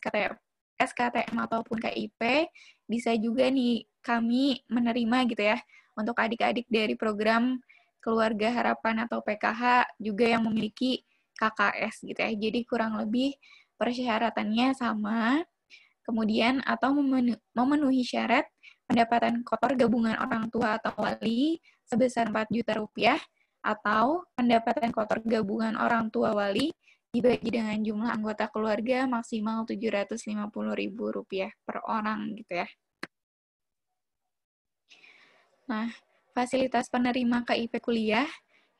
L: SKTM ataupun KIP, bisa juga nih kami menerima gitu ya untuk adik-adik dari program Keluarga Harapan atau PKH juga yang memiliki KKS gitu ya. Jadi kurang lebih persyaratannya sama. Kemudian atau memenuhi syarat pendapatan kotor gabungan orang tua atau wali sebesar 4 juta rupiah atau pendapatan kotor gabungan orang tua wali dibagi dengan jumlah anggota keluarga maksimal Rp750.000 per orang gitu ya. Nah, fasilitas penerima KIP kuliah,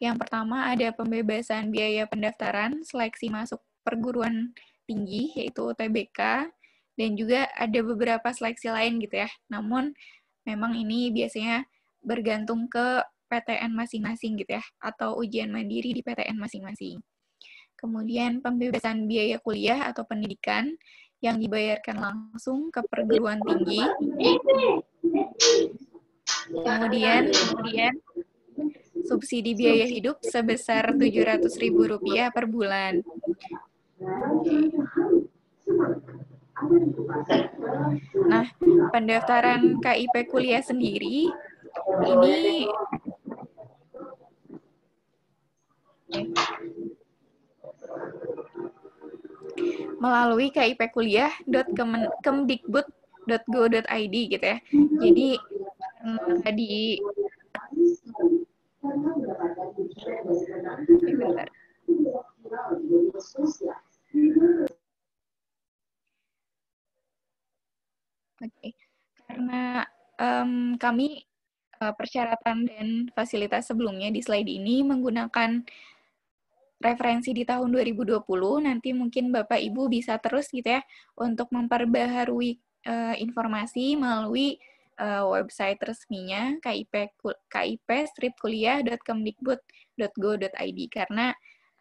L: yang pertama ada pembebasan biaya pendaftaran seleksi masuk perguruan tinggi, yaitu UTBK, dan juga ada beberapa seleksi lain gitu ya. Namun, memang ini biasanya bergantung ke PTN masing-masing gitu ya, atau ujian mandiri di PTN masing-masing. Kemudian pembebasan biaya kuliah atau pendidikan yang dibayarkan langsung ke perguruan tinggi. Kemudian subsidi biaya hidup sebesar Rp700.000 per bulan. Nah, pendaftaran KIP kuliah sendiri ini melalui kipkuliah.kemdikbud.go.id gitu ya. Jadi tadi bentar. Oke. Karena kami persyaratan dan fasilitas sebelumnya di slide ini menggunakan referensi di tahun 2020, nanti mungkin Bapak Ibu bisa terus gitu ya untuk memperbaharui informasi melalui website resminya kip-kuliah.kemdikbud.go.id karena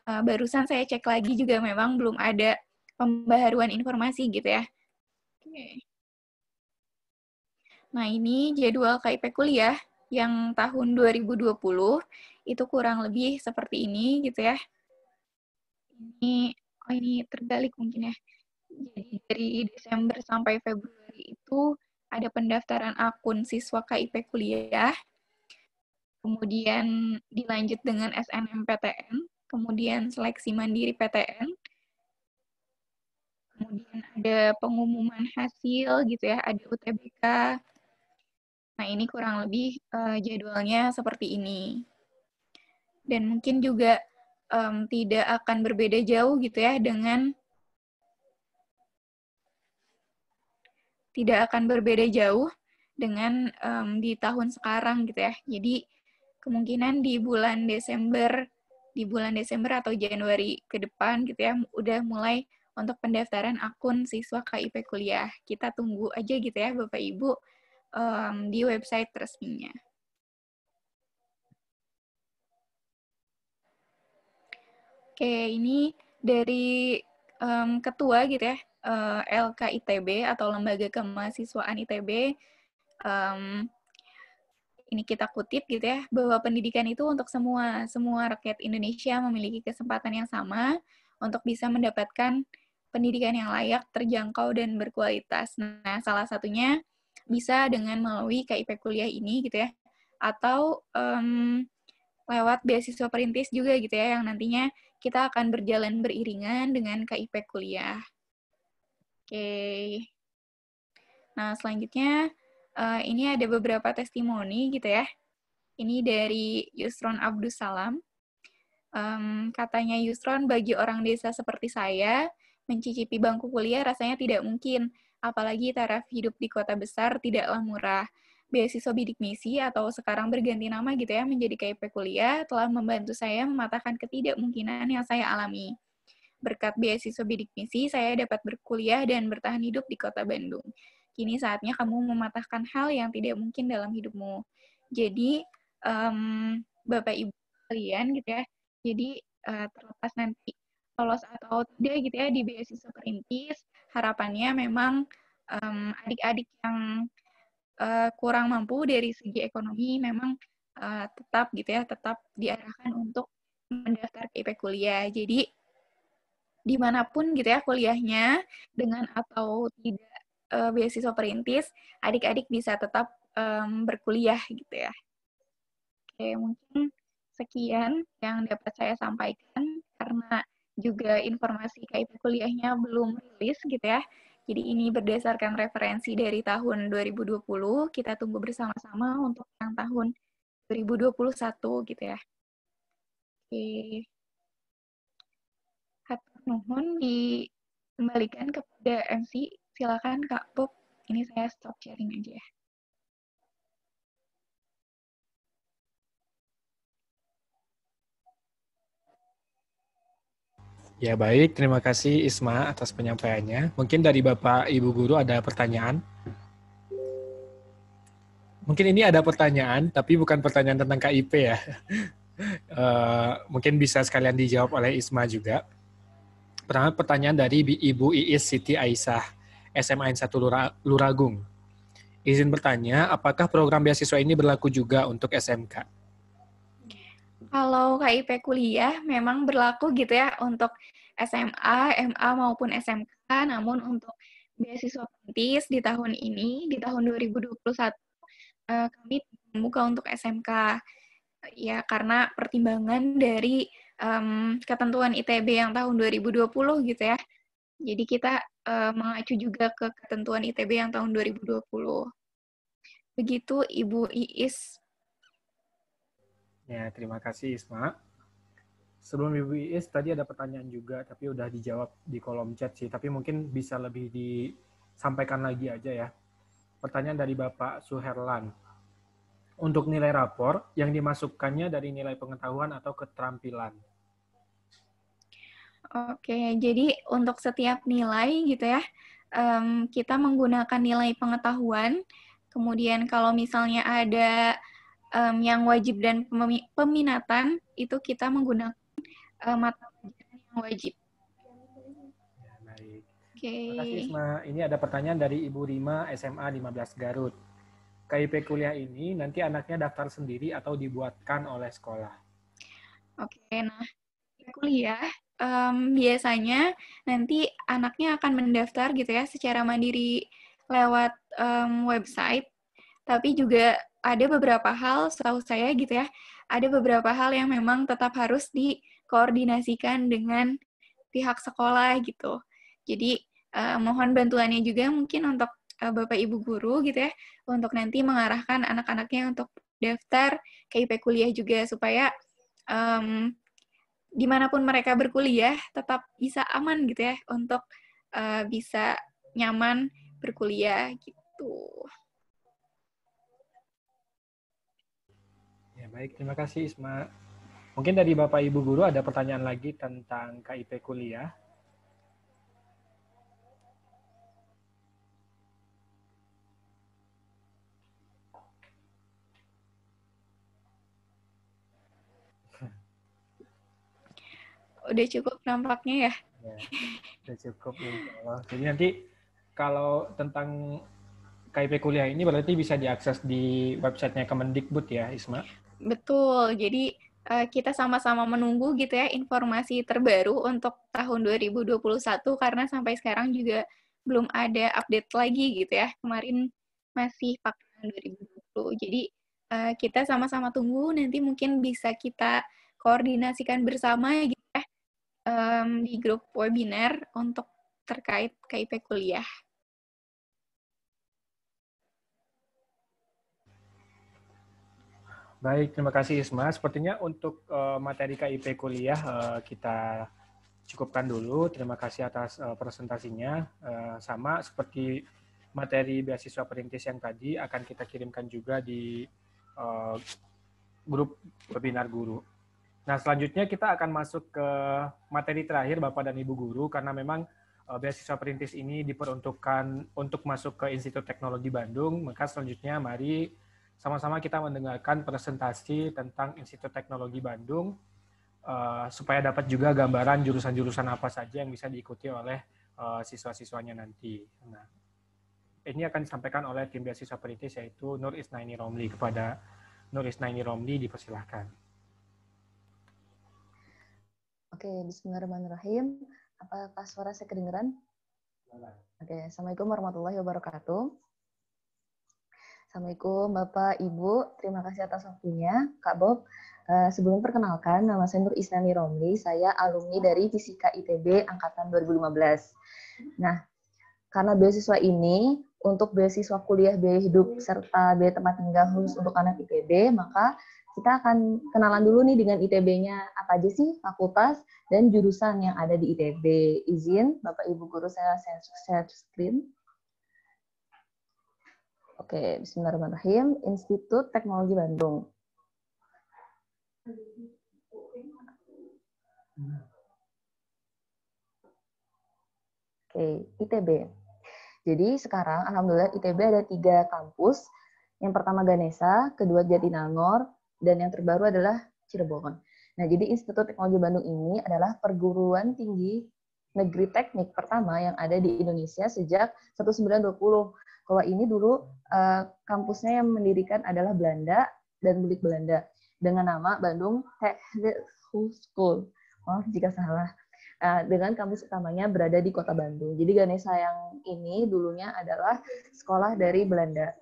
L: barusan saya cek lagi juga memang belum ada pembaharuan informasi gitu ya. Oke. Nah, ini jadwal KIP kuliah yang tahun 2020 itu kurang lebih seperti ini gitu ya. Ini terbalik mungkin ya. Jadi dari Desember sampai Februari itu ada pendaftaran akun siswa KIP kuliah, kemudian dilanjut dengan SNMPTN, kemudian seleksi mandiri PTN, kemudian ada pengumuman hasil gitu ya, ada UTBK. Nah, ini kurang lebih jadwalnya seperti ini. Dan mungkin juga tidak akan berbeda jauh gitu ya dengan di tahun sekarang gitu ya. Jadi kemungkinan di bulan Desember atau Januari ke depan gitu ya udah mulai untuk pendaftaran akun siswa KIP kuliah. Kita tunggu aja gitu ya Bapak Ibu di website resminya. Oke, ini dari ketua gitu ya, LKITB atau Lembaga Kemahasiswaan ITB. Ini kita kutip gitu ya, bahwa pendidikan itu untuk semua rakyat Indonesia memiliki kesempatan yang sama untuk bisa mendapatkan pendidikan yang layak, terjangkau, dan berkualitas. Nah, salah satunya bisa dengan melalui KIP kuliah ini gitu ya, atau lewat beasiswa perintis juga gitu ya, yang nantinya kita akan berjalan beriringan dengan KIP kuliah. Oke. Nah, selanjutnya ini ada beberapa testimoni gitu ya. Ini dari Yusron Abdussalam. Katanya Yusron, bagi orang desa seperti saya, mencicipi bangku kuliah rasanya tidak mungkin. Apalagi taraf hidup di kota besar tidaklah murah. Beasiswa bidik misi atau sekarang berganti nama gitu ya menjadi KIP kuliah telah membantu saya mematahkan ketidakmungkinan yang saya alami. Berkat beasiswa bidik misi, saya dapat berkuliah dan bertahan hidup di kota Bandung. Kini saatnya kamu mematahkan hal yang tidak mungkin dalam hidupmu. Jadi, Bapak Ibu kalian gitu ya, jadi terlepas nanti lolos atau tidak gitu ya di beasiswa perintis, harapannya memang adik-adik yang kurang mampu dari segi ekonomi memang tetap gitu ya, tetap diarahkan untuk mendaftar KIP kuliah. Jadi dimanapun gitu ya kuliahnya, dengan atau tidak beasiswa perintis, adik-adik bisa tetap berkuliah gitu ya. Oke, mungkin sekian yang dapat saya sampaikan, karena juga informasi KIP kuliahnya belum rilis gitu ya. Jadi ini berdasarkan referensi dari tahun 2020, kita tunggu bersama-sama untuk yang tahun 2021 gitu ya. Oke. Hatur nuhun dikembalikan kepada MC. Silakan Kak Pup, ini saya stop sharing aja ya.
A: Ya baik, terima kasih Isma atas penyampaiannya. Mungkin dari Bapak Ibu Guru ada pertanyaan? Mungkin ini ada pertanyaan, tapi bukan pertanyaan tentang KIP ya. Mungkin bisa sekalian dijawab oleh Isma juga. Pertama pertanyaan dari Ibu Iis Siti Aisyah, SMA N1 Luragung. Izin bertanya, apakah program beasiswa ini berlaku juga untuk SMK?
L: Kalau KIP kuliah memang berlaku gitu ya untuk SMA, MA maupun SMK, namun untuk beasiswa perintis di tahun ini, di tahun 2021, kami membuka untuk SMK. Ya, karena pertimbangan dari ketentuan ITB yang tahun 2020 gitu ya. Jadi kita mengacu juga ke ketentuan ITB yang tahun 2020. Begitu Ibu Iis.
A: Ya, terima kasih Isma. Sebelum Ibu Iis, tadi ada pertanyaan juga, tapi udah dijawab di kolom chat sih. Tapi mungkin bisa lebih disampaikan lagi aja ya. Pertanyaan dari Bapak Suherlan. Untuk nilai rapor, yang dimasukkannya dari nilai pengetahuan atau keterampilan?
L: Oke, jadi untuk setiap nilai gitu ya, kita menggunakan nilai pengetahuan. Kemudian kalau misalnya ada yang wajib dan peminatan, itu kita menggunakan mata pelajaran yang wajib.
A: Ya, baik.
L: Oke.
A: Terima kasih Isma. Ini ada pertanyaan dari Ibu Rima, SMA 15 Garut. KIP kuliah ini nanti anaknya daftar sendiri atau dibuatkan oleh sekolah?
L: Oke, nah kuliah biasanya nanti anaknya akan mendaftar gitu ya secara mandiri lewat website, tapi juga ada beberapa hal, setahu saya gitu ya, ada beberapa hal yang memang tetap harus dikoordinasikan dengan pihak sekolah gitu. Jadi mohon bantuannya juga mungkin untuk Bapak Ibu guru gitu ya, untuk nanti mengarahkan anak-anaknya untuk daftar KIP kuliah juga supaya dimanapun mereka berkuliah tetap bisa aman gitu ya untuk bisa nyaman berkuliah gitu.
A: Ya baik, terima kasih Isma. Mungkin dari Bapak Ibu Guru ada pertanyaan lagi tentang KIP kuliah.
L: udah cukup nampaknya ya.
A: Ya, udah cukup insya Allah. Jadi nanti kalau tentang KIP kuliah ini berarti bisa diakses di websitenya Kemendikbud ya, Isma?
L: Betul, jadi kita sama-sama menunggu gitu ya informasi terbaru untuk tahun 2021 karena sampai sekarang juga belum ada update lagi gitu ya. Kemarin masih pakai 2020. Jadi kita sama-sama tunggu, nanti mungkin bisa kita koordinasikan bersama gitu ya di grup webinar untuk terkait KIP kuliah.
A: Baik, terima kasih Isma. Sepertinya untuk materi KIP kuliah kita cukupkan dulu. Terima kasih atas presentasinya. Sama seperti materi beasiswa perintis yang tadi akan kita kirimkan juga di grup webinar guru. Nah, selanjutnya kita akan masuk ke materi terakhir Bapak dan Ibu guru karena memang beasiswa perintis ini diperuntukkan untuk masuk ke Institut Teknologi Bandung. Maka selanjutnya mari sama-sama kita mendengarkan presentasi tentang Institut Teknologi Bandung supaya dapat juga gambaran jurusan-jurusan apa saja yang bisa diikuti oleh siswa-siswanya nanti. Nah, ini akan disampaikan oleh tim beasiswa perintis yaitu Nur Isnaini Romli. Kepada Nur Isnaini Romli dipersilahkan.
I: Oke, bismillahirrahmanirrahim. Apakah suara saya kedengeran? Oke, assalamualaikum warahmatullahi wabarakatuh. Assalamualaikum Bapak, Ibu. Terima kasih atas waktunya, Kak Bob. Sebelum perkenalkan, nama saya Nur Isnaini Romli. Saya alumni dari Fisika ITB Angkatan 2015. Nah, karena beasiswa ini untuk beasiswa kuliah biaya hidup serta biaya tempat tinggal khusus untuk anak ITB, maka kita akan kenalan dulu nih dengan ITB-nya. Apa aja sih fakultas dan jurusan yang ada di ITB. Izin, Bapak Ibu Guru saya share screen. Oke, bismillahirrahmanirrahim. Institut Teknologi Bandung. Oke, ITB. Jadi sekarang, alhamdulillah ITB ada 3 kampus. Yang pertama Ganesha, kedua Jatinangor, dan yang terbaru adalah Cirebon. Nah, jadi Institut Teknologi Bandung ini adalah perguruan tinggi negeri teknik pertama yang ada di Indonesia sejak 1920. Kalau ini dulu kampusnya yang mendirikan adalah Belanda dan milik Belanda dengan nama Bandung Technical School. Oh, jika salah. Dengan kampus utamanya berada di kota Bandung. Jadi Ganesha yang ini dulunya adalah sekolah dari Belanda.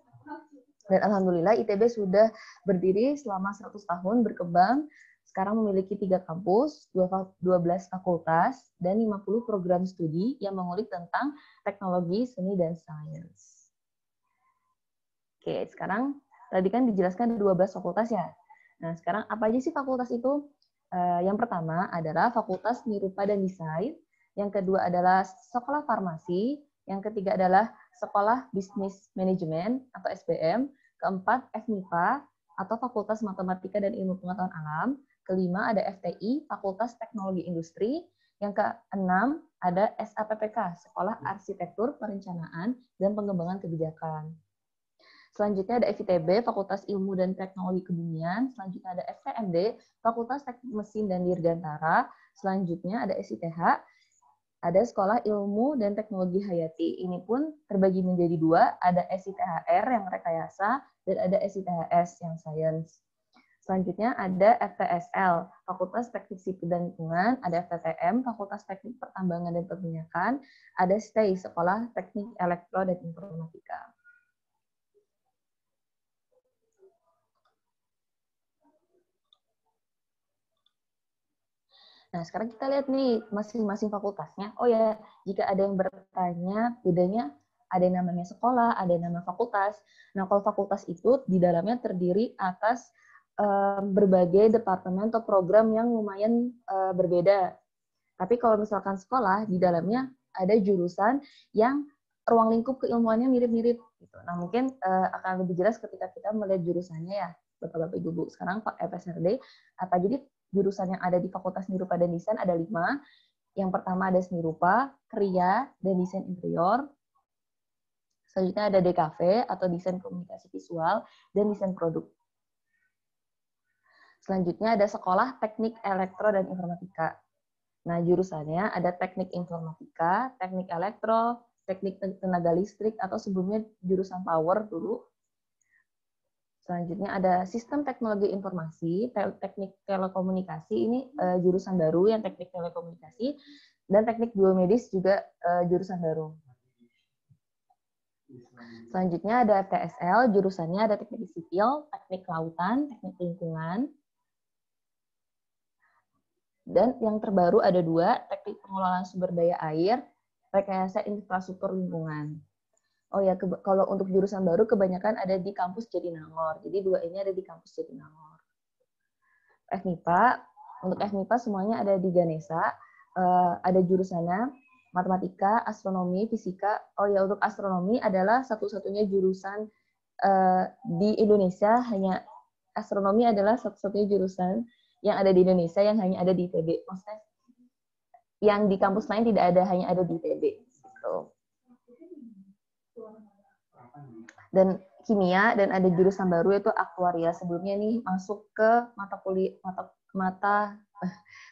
I: Dan alhamdulillah ITB sudah berdiri selama 100 tahun berkembang. Sekarang memiliki 3 kampus, 12 fakultas, dan 50 program studi yang mengulik tentang teknologi, seni, dan sains. Oke, sekarang tadi kan dijelaskan ada 12 fakultas ya. Nah, sekarang apa aja sih fakultas itu? Yang pertama adalah Fakultas Seni Rupa dan Desain, yang kedua adalah Sekolah Farmasi, yang ketiga adalah Sekolah Bisnis Manajemen atau SBM, keempat FMIPA atau Fakultas Matematika dan Ilmu Pengetahuan Alam, kelima ada FTI, Fakultas Teknologi Industri, yang keenam ada SAPPK, Sekolah Arsitektur, Perencanaan, dan Pengembangan Kebijakan. Selanjutnya ada FITB, Fakultas Ilmu dan Teknologi Kebumian. Selanjutnya ada FTMD, Fakultas Teknik Mesin dan Dirgantara. Selanjutnya ada SITH, ada Sekolah Ilmu dan Teknologi Hayati. Ini pun terbagi menjadi 2, ada SITHR yang rekayasa, dan ada SITHS yang sains. Selanjutnya ada FTSL, Fakultas Teknik Sipil dan Lingkungan, ada FTTM, Fakultas Teknik Pertambangan dan Perminyakan, ada STEI, Sekolah Teknik Elektro dan Informatika. Nah, sekarang kita lihat nih masing-masing fakultasnya. Oh ya, jika ada yang bertanya, bedanya ada yang namanya sekolah, ada yang namanya fakultas. Nah, kalau fakultas itu di dalamnya terdiri atas berbagai departemen atau program yang lumayan berbeda. Tapi kalau misalkan sekolah, di dalamnya ada jurusan yang ruang lingkup keilmuannya mirip-mirip. Gitu. Nah, mungkin akan lebih jelas ketika kita melihat jurusannya ya, Bapak-Bapak Ibu. Sekarang Pak FSRD, apa jadi jurusan yang ada di Fakultas Seni Rupa dan Desain ada 5. Yang pertama ada Seni Rupa, Kriya, dan Desain Interior. Selanjutnya ada DKV atau Desain Komunikasi Visual dan Desain Produk. Selanjutnya ada Sekolah Teknik Elektro dan Informatika. Nah, jurusannya ada teknik informatika, teknik elektro, teknik tenaga listrik, atau sebelumnya jurusan power dulu. Selanjutnya ada sistem teknologi informasi, teknik telekomunikasi, ini jurusan baru yang teknik telekomunikasi, dan teknik biomedis juga jurusan baru. Selanjutnya ada FTSL, jurusannya ada teknik sipil, teknik kelautan, teknik lingkungan. Dan yang terbaru ada 2, teknik pengelolaan sumber daya air, rekayasa infrastruktur lingkungan. Oh ya, kalau untuk jurusan baru kebanyakan ada di kampus Jatinangor. Jadi 2 ini ada di kampus Jatinangor. FMIPA, untuk FMIPA semuanya ada di Ganesha. Ada jurusannya matematika, astronomi, fisika. Oh ya, untuk astronomi adalah satu-satunya jurusan di Indonesia, hanya astronomi adalah satu-satunya jurusan yang ada di Indonesia yang hanya ada di ITB. Maksudnya yang di kampus lain tidak ada, hanya ada di ITB. Gitu. Dan kimia, dan ada jurusan baru yaitu aktuaria. Sebelumnya nih masuk ke mata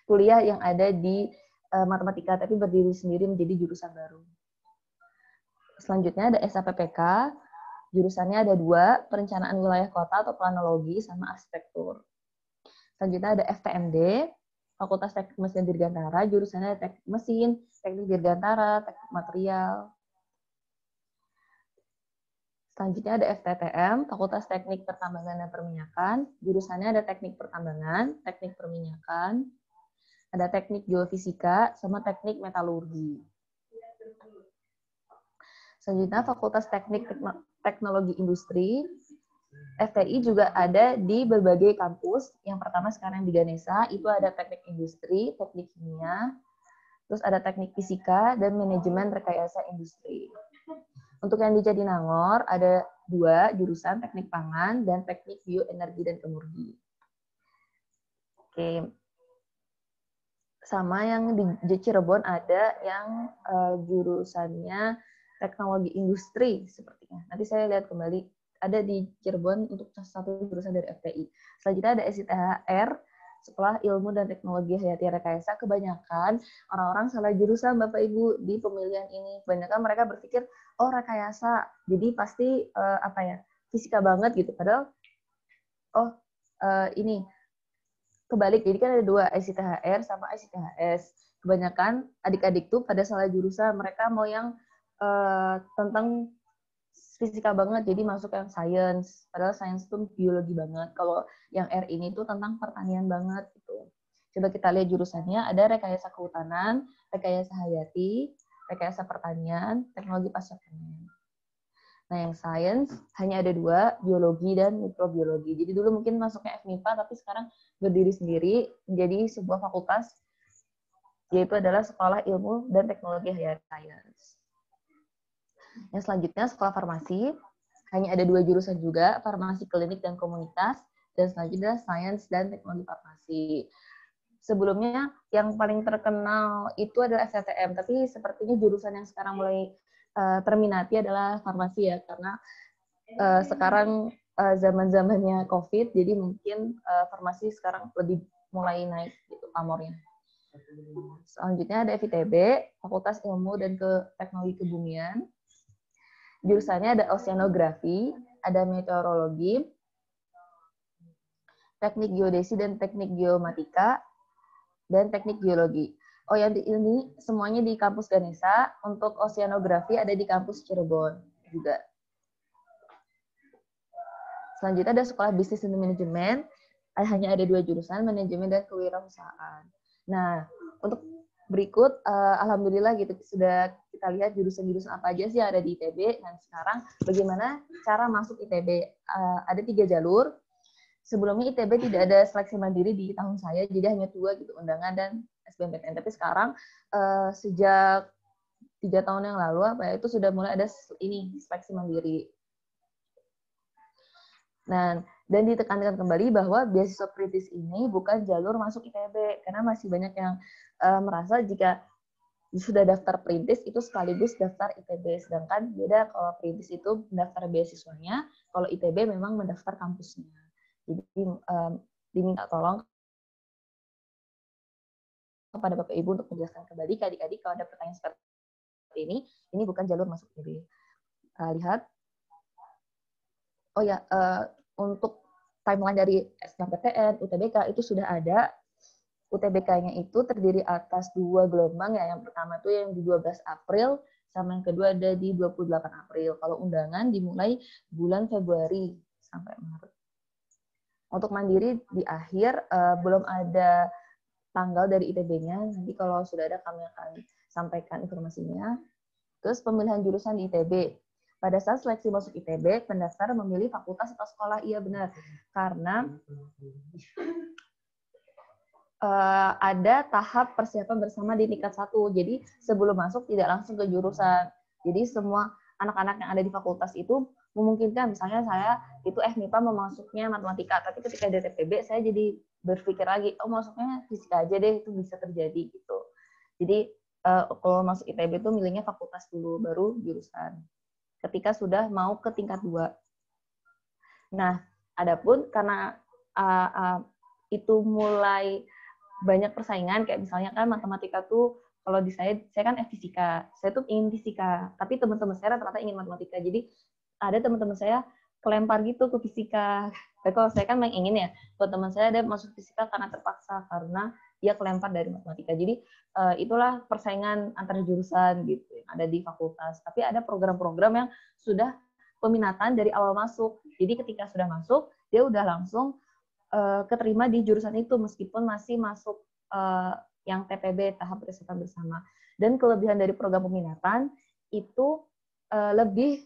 I: kuliah yang ada di matematika, tapi berdiri sendiri menjadi jurusan baru. Selanjutnya ada SAPPK, jurusannya ada 2, perencanaan wilayah kota atau planologi sama arsitektur. Selanjutnya ada FTMD, Fakultas Teknik Mesin Dirgantara, jurusannya ada teknik mesin, teknik dirgantara, teknik material. Selanjutnya ada FTTM, Fakultas Teknik Pertambangan dan Perminyakan, jurusannya ada teknik pertambangan, teknik perminyakan, ada teknik geofisika, sama teknik metalurgi. Selanjutnya Fakultas Teknik Teknologi Industri, FTI juga ada di berbagai kampus. Yang pertama sekarang di Ganesha, itu ada teknik industri, teknik kimia, terus ada teknik fisika, dan manajemen rekayasa industri. Untuk yang di Jatinangor, ada 2 jurusan, teknik pangan dan teknik bioenergi dan kemurni. Oke. Sama yang di Cirebon ada yang jurusannya teknologi industri sepertinya. Nanti saya lihat kembali, ada di Cirebon untuk satu jurusan dari FTI. Selanjutnya ada SITHR, Sekolah Ilmu dan Teknologi Hayati Rekayasa. Kebanyakan orang-orang salah jurusan Bapak Ibu di pemilihan ini. Kebanyakan mereka berpikir, oh rekayasa, jadi pasti fisika banget gitu. Padahal, ini kebalik. Jadi kan ada 2, SITHR sama SITHS. Kebanyakan adik-adik tuh pada salah jurusan. Mereka mau yang tentang fisika banget, jadi masuk yang science. Padahal science itu biologi banget. Kalau yang R ini tuh tentang pertanian banget gitu. Coba kita lihat jurusannya, ada rekayasa kehutanan, rekayasa hayati, rekayasa pertanian, teknologi pasca panen. Nah, yang science hanya ada 2, biologi dan mikrobiologi. Jadi dulu mungkin masuknya FMIPA, tapi sekarang berdiri sendiri menjadi sebuah fakultas, yaitu adalah Sekolah Ilmu dan Teknologi Hayati Science. Yang selanjutnya sekolah farmasi, hanya ada 2 jurusan juga, farmasi klinik dan komunitas, dan selanjutnya sains dan teknologi farmasi. Sebelumnya yang paling terkenal itu adalah STM, tapi sepertinya jurusan yang sekarang mulai terminati adalah farmasi ya, karena sekarang zaman-zamannya COVID, jadi mungkin farmasi sekarang lebih mulai naik gitu pamornya. Selanjutnya ada FITB, Fakultas Ilmu dan Teknologi Kebumian. Jurusannya ada oceanografi, ada meteorologi, teknik geodesi dan teknik geomatika, dan teknik geologi. Oh, yang ini semuanya di kampus Ganesha. Untuk oceanografi ada di kampus Cirebon juga. Selanjutnya ada sekolah bisnis dan manajemen. Hanya ada 2 jurusan, manajemen dan kewirausahaan. Nah, untuk berikut, alhamdulillah gitu sudah kita lihat jurusan-jurusan apa aja sih yang ada di ITB. Dan sekarang bagaimana cara masuk ITB? Ada 3 jalur. Sebelumnya ITB tidak ada seleksi mandiri di tahun saya, jadi hanya 2 gitu, undangan dan SBMPTN. Tapi sekarang sejak 3 tahun yang lalu itu sudah mulai ada seleksi mandiri. Nah, dan ditekankan kembali bahwa beasiswa perintis ini bukan jalur masuk ITB, karena masih banyak yang merasa jika sudah daftar perintis itu sekaligus daftar ITB, sedangkan beda kalau perintis itu mendaftar beasiswanya, kalau ITB memang mendaftar kampusnya. Jadi diminta tolong kepada Bapak Ibu untuk menjelaskan kembali ke adik-adik kalau ada pertanyaan seperti ini bukan jalur masuk ITB. Lihat. Oh ya, untuk timeline dari SNMPTN, UTBK itu sudah ada. UTBK-nya itu terdiri atas 2 gelombang ya. Yang pertama itu yang di 12 April, sama yang kedua ada di 28 April. Kalau undangan dimulai bulan Februari sampai Maret. Untuk mandiri di akhir belum ada tanggal dari ITB-nya. Nanti kalau sudah ada kami akan sampaikan informasinya. Terus pemilihan jurusan di ITB. Pada saat seleksi masuk ITB, pendaftar memilih fakultas atau sekolah. Iya benar. Karena ada tahap persiapan bersama di tingkat 1. Jadi sebelum masuk tidak langsung ke jurusan. Jadi semua anak-anak yang ada di fakultas itu memungkinkan, misalnya saya itu FMIPA mau masuknya matematika, tapi ketika di TPB saya jadi berpikir lagi, oh masuknya fisika aja deh, itu bisa terjadi gitu. Jadi kalau masuk ITB itu milihnya fakultas dulu, baru jurusan. Ketika sudah mau ke tingkat 2. Nah, adapun karena itu mulai banyak persaingan, kayak misalnya kan matematika tuh, kalau di saya kan fisika, saya tuh ingin fisika, tapi teman-teman saya rata-rata ingin matematika, jadi ada teman-teman saya kelempar gitu ke fisika. Tapi kalau saya kan yang ingin ya, buat teman saya ada masuk fisika karena terpaksa, karena dia kelempar dari matematika. Jadi itulah persaingan antar jurusan gitu yang ada di fakultas. Tapi ada program-program yang sudah peminatan dari awal masuk. Jadi ketika sudah masuk, dia udah langsung keterima di jurusan itu meskipun masih masuk yang TPB, tahap persiapan bersama. Dan kelebihan dari program peminatan itu lebih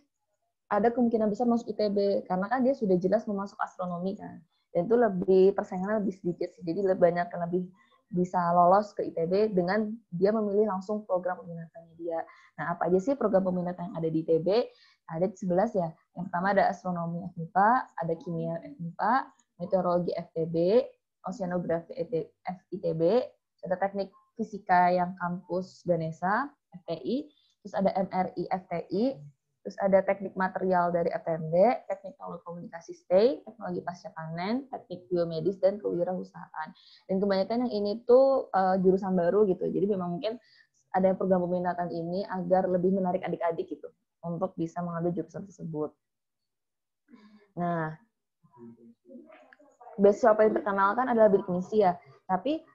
I: ada kemungkinan besar masuk ITB karena kan dia sudah jelas mau masuk astronomi kan. Dan itu lebih persaingannya lebih sedikit sih. Jadi lebih banyak yang lebih bisa lolos ke ITB dengan dia memilih langsung program peminatannya dia. Nah, apa aja sih program peminatan yang ada di ITB? Ada 11 ya. Yang pertama ada astronomi FMIPA, ada kimia FMIPA, meteorologi FTB, oceanografi FITB, ada teknik fisika yang kampus Ganesha, FTI, terus ada MRI FTI, terus ada teknik material dari FTMD, teknik telekomunikasi STAY, teknologi pasca panen, teknik biomedis, dan kewirausahaan. Dan kebanyakan yang ini tuh jurusan baru gitu, jadi memang mungkin ada program peminatan ini agar lebih menarik adik-adik gitu, untuk bisa mengambil jurusan tersebut. Nah, beasiswa paling terkenal kan adalah bidik misi ya, tapi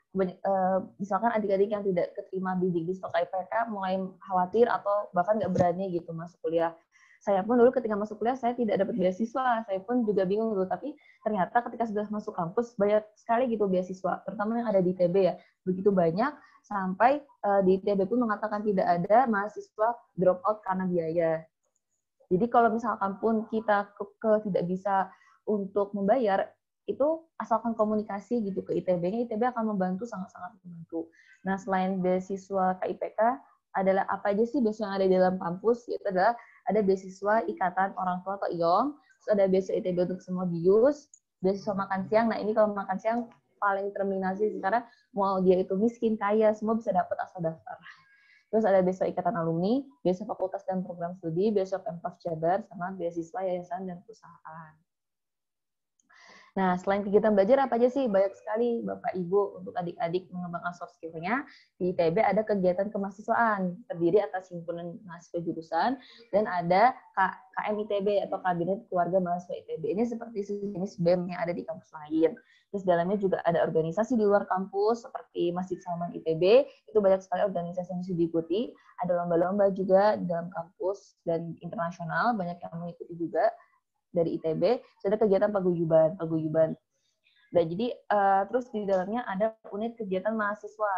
I: misalkan adik-adik yang tidak keterima bidik di stok IPK mulai khawatir atau bahkan nggak berani gitu masuk kuliah. Saya pun dulu ketika masuk kuliah saya tidak dapat beasiswa, saya pun juga bingung dulu, tapi ternyata ketika sudah masuk kampus banyak sekali gitu beasiswa, terutama yang ada di ITB ya, begitu banyak sampai di ITB pun mengatakan tidak ada mahasiswa drop out karena biaya. Jadi kalau misalkan pun kita tidak bisa untuk membayar, itu asalkan komunikasi gitu ke ITB-nya, ITB akan membantu, sangat-sangat membantu. Nah, selain beasiswa KIPK, adalah apa aja sih beasiswa yang ada di dalam kampus? Itu adalah ada beasiswa Ikatan Orang Tua atau IOM, terus ada beasiswa ITB untuk semua BIUS, beasiswa makan siang. Nah, ini kalau makan siang paling terminasi sih, karena mau dia itu miskin, kaya, semua bisa dapat asal daftar. Terus ada beasiswa Ikatan Alumni, beasiswa Fakultas dan Program Studi, beasiswa Pemprov Jabar, sama beasiswa yayasan dan perusahaan. Nah, selain kegiatan belajar, apa aja sih? Banyak sekali Bapak Ibu untuk adik-adik mengembangkan soft skill-nya. Di ITB ada kegiatan kemahasiswaan, terdiri atas himpunan mahasiswa jurusan, dan ada KM ITB atau Kabinet Keluarga Mahasiswa ITB. Ini seperti jenis BEM yang ada di kampus lain. Terus dalamnya juga ada organisasi di luar kampus, seperti Masjid Salman ITB, itu banyak sekali organisasi yang bisa diikuti. Ada lomba-lomba juga di dalam kampus, dan internasional, banyak yang mengikuti juga dari ITB. Ada kegiatan paguyuban. Nah, jadi terus di dalamnya ada unit kegiatan mahasiswa.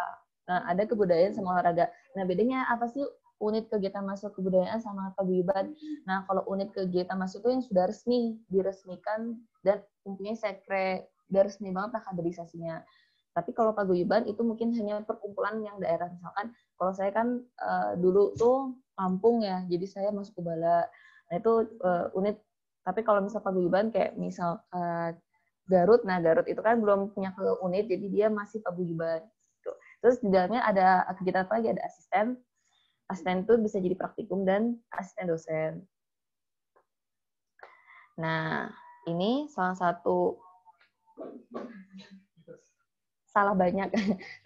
I: Nah, ada kebudayaan sama olahraga. Nah, bedanya apa sih unit kegiatan mahasiswa kebudayaan sama paguyuban? Nah, kalau unit kegiatan mahasiswa itu yang sudah resmi, diresmikan dan mempunyai sekre, udah resmi banget lah kaderisasinya. Tapi kalau paguyuban itu mungkin hanya perkumpulan yang daerah. Misalkan kalau saya kan dulu tuh Lampung ya, jadi saya masuk ke Bala. Nah, itu unit. Tapi kalau misal paguyuban kayak misal Garut, nah Garut itu kan belum punya ke unit, jadi dia masih paguyuban. Gitu. Terus di dalamnya ada kegiatan apa lagi? Ada asisten. Asisten itu bisa jadi praktikum dan asisten dosen. Nah, ini salah satu salah banyak.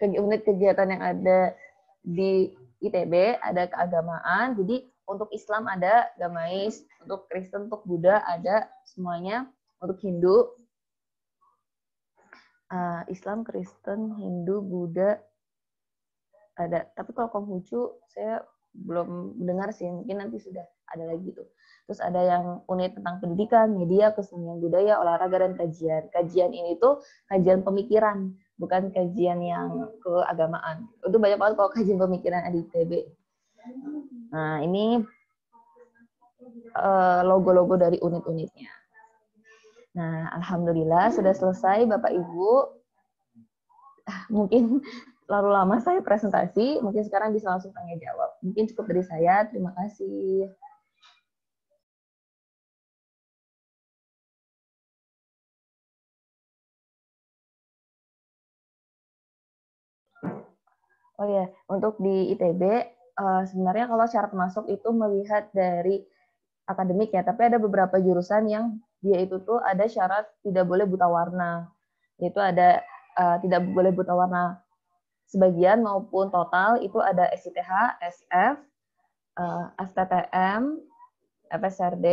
I: Unit kegiatan yang ada di ITB ada keagamaan, jadi untuk Islam ada Gamais, untuk Kristen, untuk Buddha ada semuanya, untuk Hindu Islam, Kristen, Hindu, Buddha ada. Tapi kalau Konghucu saya belum dengar sih, mungkin nanti sudah ada lagi tuh. Terus ada yang unit tentang pendidikan, media, kesenian budaya, olahraga, dan kajian. Kajian ini tuh kajian pemikiran, bukan kajian yang keagamaan. Itu banyak banget kalau kajian pemikiran di ITB. Nah, ini logo-logo dari unit-unitnya. Nah, alhamdulillah sudah selesai Bapak Ibu. Mungkin terlalu lama saya presentasi, mungkin sekarang bisa langsung tanya jawab. Mungkin cukup dari saya, terima kasih. Oh ya, untuk di ITB, sebenarnya kalau syarat masuk itu melihat dari akademik ya, tapi ada beberapa jurusan yang dia itu tuh ada syarat tidak boleh buta warna. Itu ada tidak boleh buta warna sebagian maupun total, itu ada SITH, SF, FTTM, FSRD,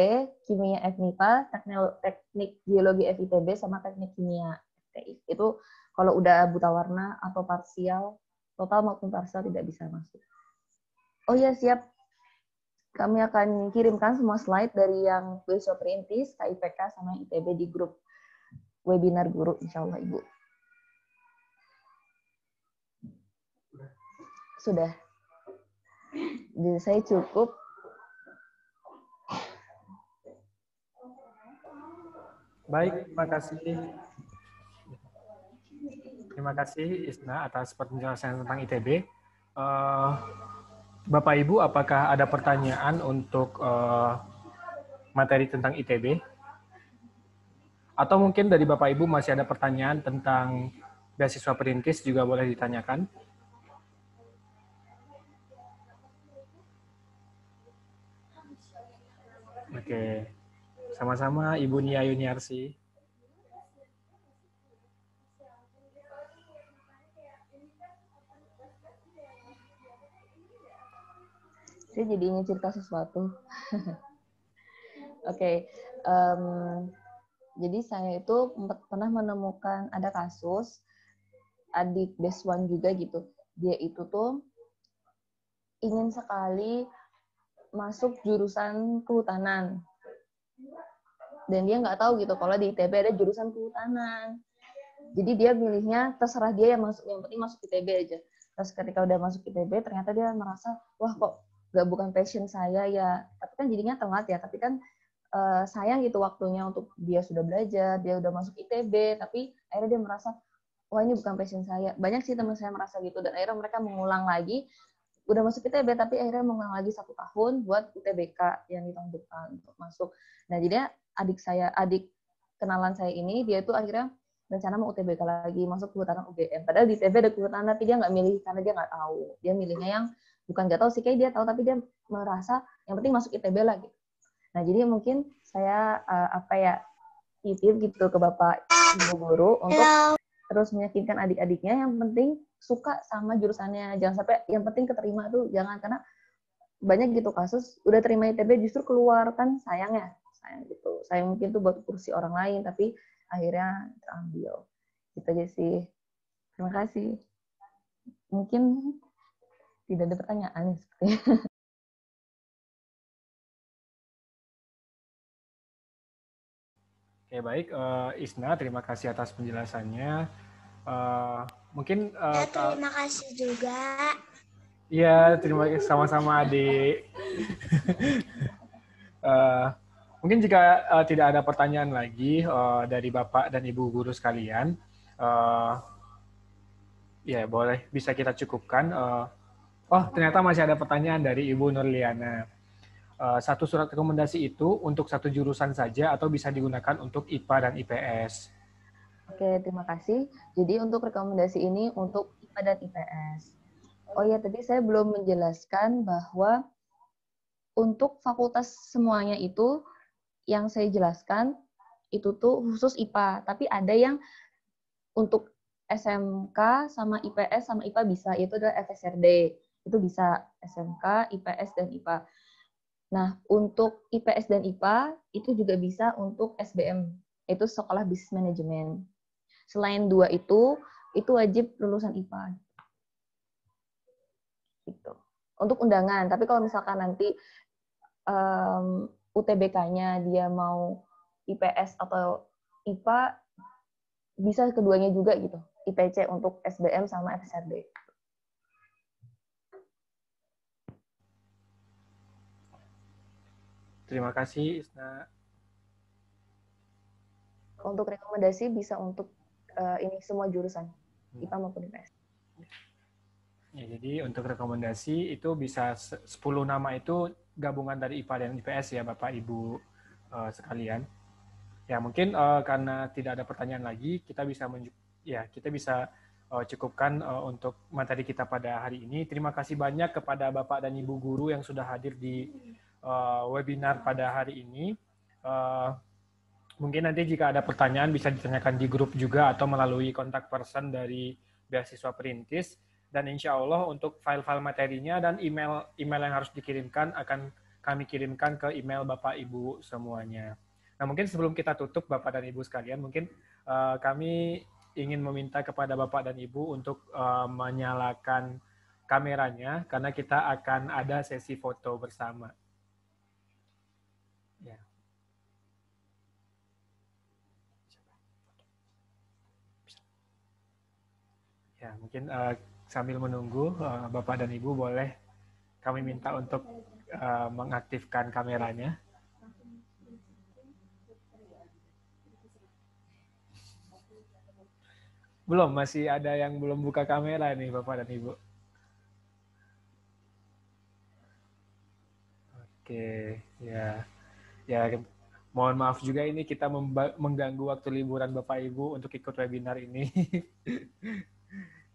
I: Kimia FMIPA, Teknik Geologi FITB, sama Teknik Kimia FTI. Itu kalau udah buta warna atau parsial, total maupun parsial tidak bisa masuk. Oh ya, siap. Kami akan kirimkan semua slide dari yang beasiswa perintis, KIPK, sama ITB di grup webinar guru, insya Allah Ibu. Sudah. Jadi saya cukup.
A: Baik, terima kasih. Terima kasih Isna atas penjelasan tentang ITB. Bapak Ibu, apakah ada pertanyaan untuk materi tentang ITB? Atau mungkin dari Bapak Ibu masih ada pertanyaan tentang beasiswa perintis juga boleh ditanyakan. Oke, sama-sama Ibu Nia Yuniarsi.
I: Saya jadi ingin cerita sesuatu. Oke, jadi saya itu pernah menemukan ada kasus adik Deswan juga gitu. Dia itu tuh ingin sekali masuk jurusan kehutanan. Dan dia nggak tahu gitu kalau di ITB ada jurusan kehutanan. Jadi dia milihnya terserah dia yang masuk, yang penting masuk ITB aja. Terus ketika udah masuk ITB ternyata dia merasa, wah kok nggak bukan passion saya ya. Tapi kan jadinya telat ya. Tapi kan sayang gitu waktunya untuk dia sudah belajar, dia udah masuk ITB, tapi akhirnya dia merasa, wah ini bukan passion saya. Banyak sih teman saya merasa gitu, dan akhirnya mereka mengulang lagi, udah masuk ITB, tapi akhirnya mengulang lagi 1 tahun buat UTBK yang di tahun depan untuk masuk. Nah, jadi adik kenalan saya ini, dia tuh akhirnya rencana mau UTBK lagi, masuk kehutanan UGM. Padahal di ITB ada kehutanan, tapi dia nggak milih karena dia nggak tahu. Dia milihnya yang, bukan nggak tahu sih, kayak dia tahu, tapi dia merasa yang penting masuk ITB lah gitu. Nah, jadi mungkin saya titip gitu ke Bapak Ibu guru untuk terus meyakinkan adik-adiknya yang penting suka sama jurusannya. Jangan sampai yang penting keterima tuh, jangan, karena banyak gitu kasus udah terima ITB justru keluar, kan sayang ya. Sayang gitu. Sayang mungkin tuh buat kursi orang lain tapi akhirnya terambil. Gitu aja sih. Terima kasih. Mungkin tidak ada pertanyaan sepertinya.
A: Oke, baik. Isna, terima kasih atas penjelasannya. Mungkin
M: terima kasih juga.
A: Iya, terima kasih sama-sama adik. Mungkin jika tidak ada pertanyaan lagi dari Bapak dan Ibu guru sekalian, ya boleh bisa kita cukupkan. Oh, ternyata masih ada pertanyaan dari Ibu Nurliana. Satu surat rekomendasi itu untuk satu jurusan saja atau bisa digunakan untuk IPA dan IPS?
I: Oke, terima kasih. Jadi untuk rekomendasi ini untuk IPA dan IPS. Oh ya, tadi saya belum menjelaskan bahwa untuk fakultas semuanya itu yang saya jelaskan itu tuh khusus IPA, tapi ada yang untuk SMK sama IPS sama IPA bisa, itu adalah FSRD. Itu bisa SMK, IPS, dan IPA. Nah, untuk IPS dan IPA, itu juga bisa untuk SBM, itu Sekolah Bisnis Manajemen. Selain dua itu wajib lulusan IPA. Gitu. Untuk undangan, tapi kalau misalkan nanti UTBK-nya dia mau IPS atau IPA, bisa keduanya juga gitu. IPC untuk SBM sama FSRD.
A: Terima kasih, Isna.
I: Untuk rekomendasi bisa untuk ini semua jurusan, IPA maupun IPS.
A: Ya, jadi untuk rekomendasi itu bisa 10 nama itu gabungan dari IPA dan IPS ya Bapak Ibu sekalian. Ya mungkin karena tidak ada pertanyaan lagi, kita bisa cukupkan untuk materi kita pada hari ini. Terima kasih banyak kepada Bapak dan Ibu guru yang sudah hadir di webinar pada hari ini. Mungkin nanti jika ada pertanyaan bisa ditanyakan di grup juga atau melalui kontak person dari Beasiswa Perintis. Dan insya Allah untuk file-file materinya dan email yang harus dikirimkan akan kami kirimkan ke email Bapak Ibu semuanya. Nah mungkin sebelum kita tutup Bapak dan Ibu sekalian, mungkin kami ingin meminta kepada Bapak dan Ibu untuk menyalakan kameranya karena kita akan ada sesi foto bersama. Ya. Ya, mungkin sambil menunggu Bapak dan Ibu boleh kami minta untuk mengaktifkan kameranya. Belum, masih ada yang belum buka kamera nih Bapak dan Ibu. Oke, ya. Ya, mohon maaf juga ini kita mengganggu waktu liburan Bapak Ibu untuk ikut webinar ini.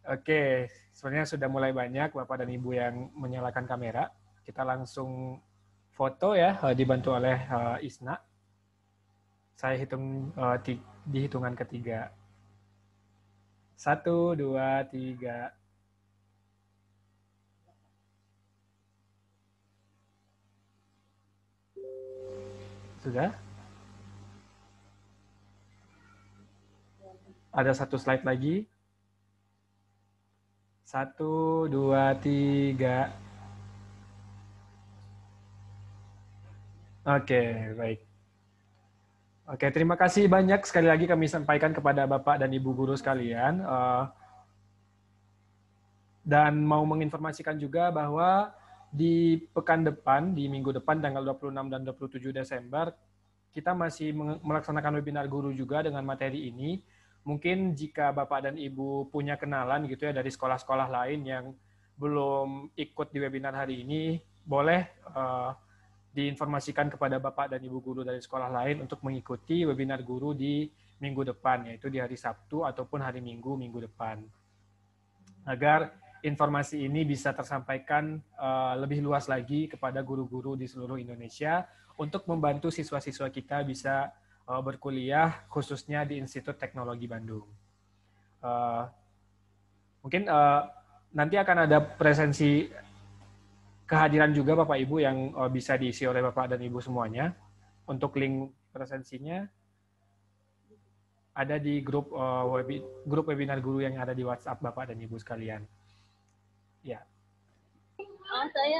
A: Oke, sebenarnya sudah mulai banyak Bapak dan Ibu yang menyalakan kamera. Kita langsung foto ya, dibantu oleh Isna. Saya hitung di hitungan ketiga. 1, 2, 3. Sudah? Ada satu slide lagi. 1, 2, 3. Oke, baik. Oke, terima kasih banyak sekali lagi kami sampaikan kepada Bapak dan Ibu guru sekalian. Dan mau menginformasikan juga bahwa di pekan depan, di minggu depan tanggal 26 dan 27 Desember, kita masih melaksanakan webinar guru juga dengan materi ini. Mungkin jika Bapak dan Ibu punya kenalan gitu ya dari sekolah-sekolah lain yang belum ikut di webinar hari ini, boleh diinformasikan kepada Bapak dan Ibu guru dari sekolah lain untuk mengikuti webinar guru di minggu depan, yaitu di hari Sabtu ataupun hari Minggu depan. Agar informasi ini bisa tersampaikan lebih luas lagi kepada guru-guru di seluruh Indonesia untuk membantu siswa-siswa kita bisa berkuliah khususnya di Institut Teknologi Bandung. Mungkin nanti akan ada presensi kehadiran juga Bapak Ibu yang bisa diisi oleh Bapak dan Ibu semuanya. Untuk link presensinya ada di grup webinar guru yang ada di WhatsApp Bapak dan Ibu sekalian. Ya.
N: Oh, saya.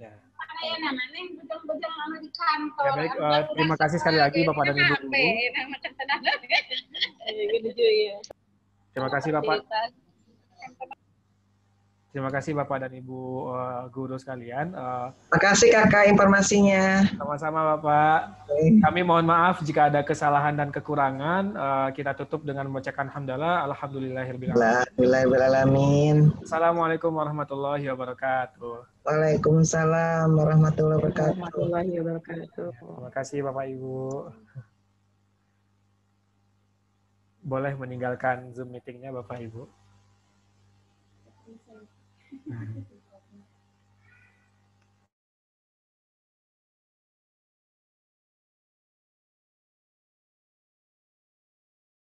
A: Ya.
N: Saya namanya betul-betul lama di kantor.
A: Ya, baik, terima kasih sekali lagi Bapak dan Ibu guru. Terima kasih Bapak. Terima kasih Bapak dan Ibu guru sekalian.
O: Terima kasih Kakak informasinya.
A: Sama-sama Bapak. Kami mohon maaf jika ada kesalahan dan kekurangan. Kita tutup dengan membacakan hamdalah.
O: Alhamdulillahirrahmanirrahim.
A: Assalamualaikum warahmatullahi wabarakatuh.
O: Waalaikumsalam warahmatullahi wabarakatuh.
A: Terima kasih Bapak Ibu. Boleh meninggalkan Zoom meetingnya Bapak Ibu.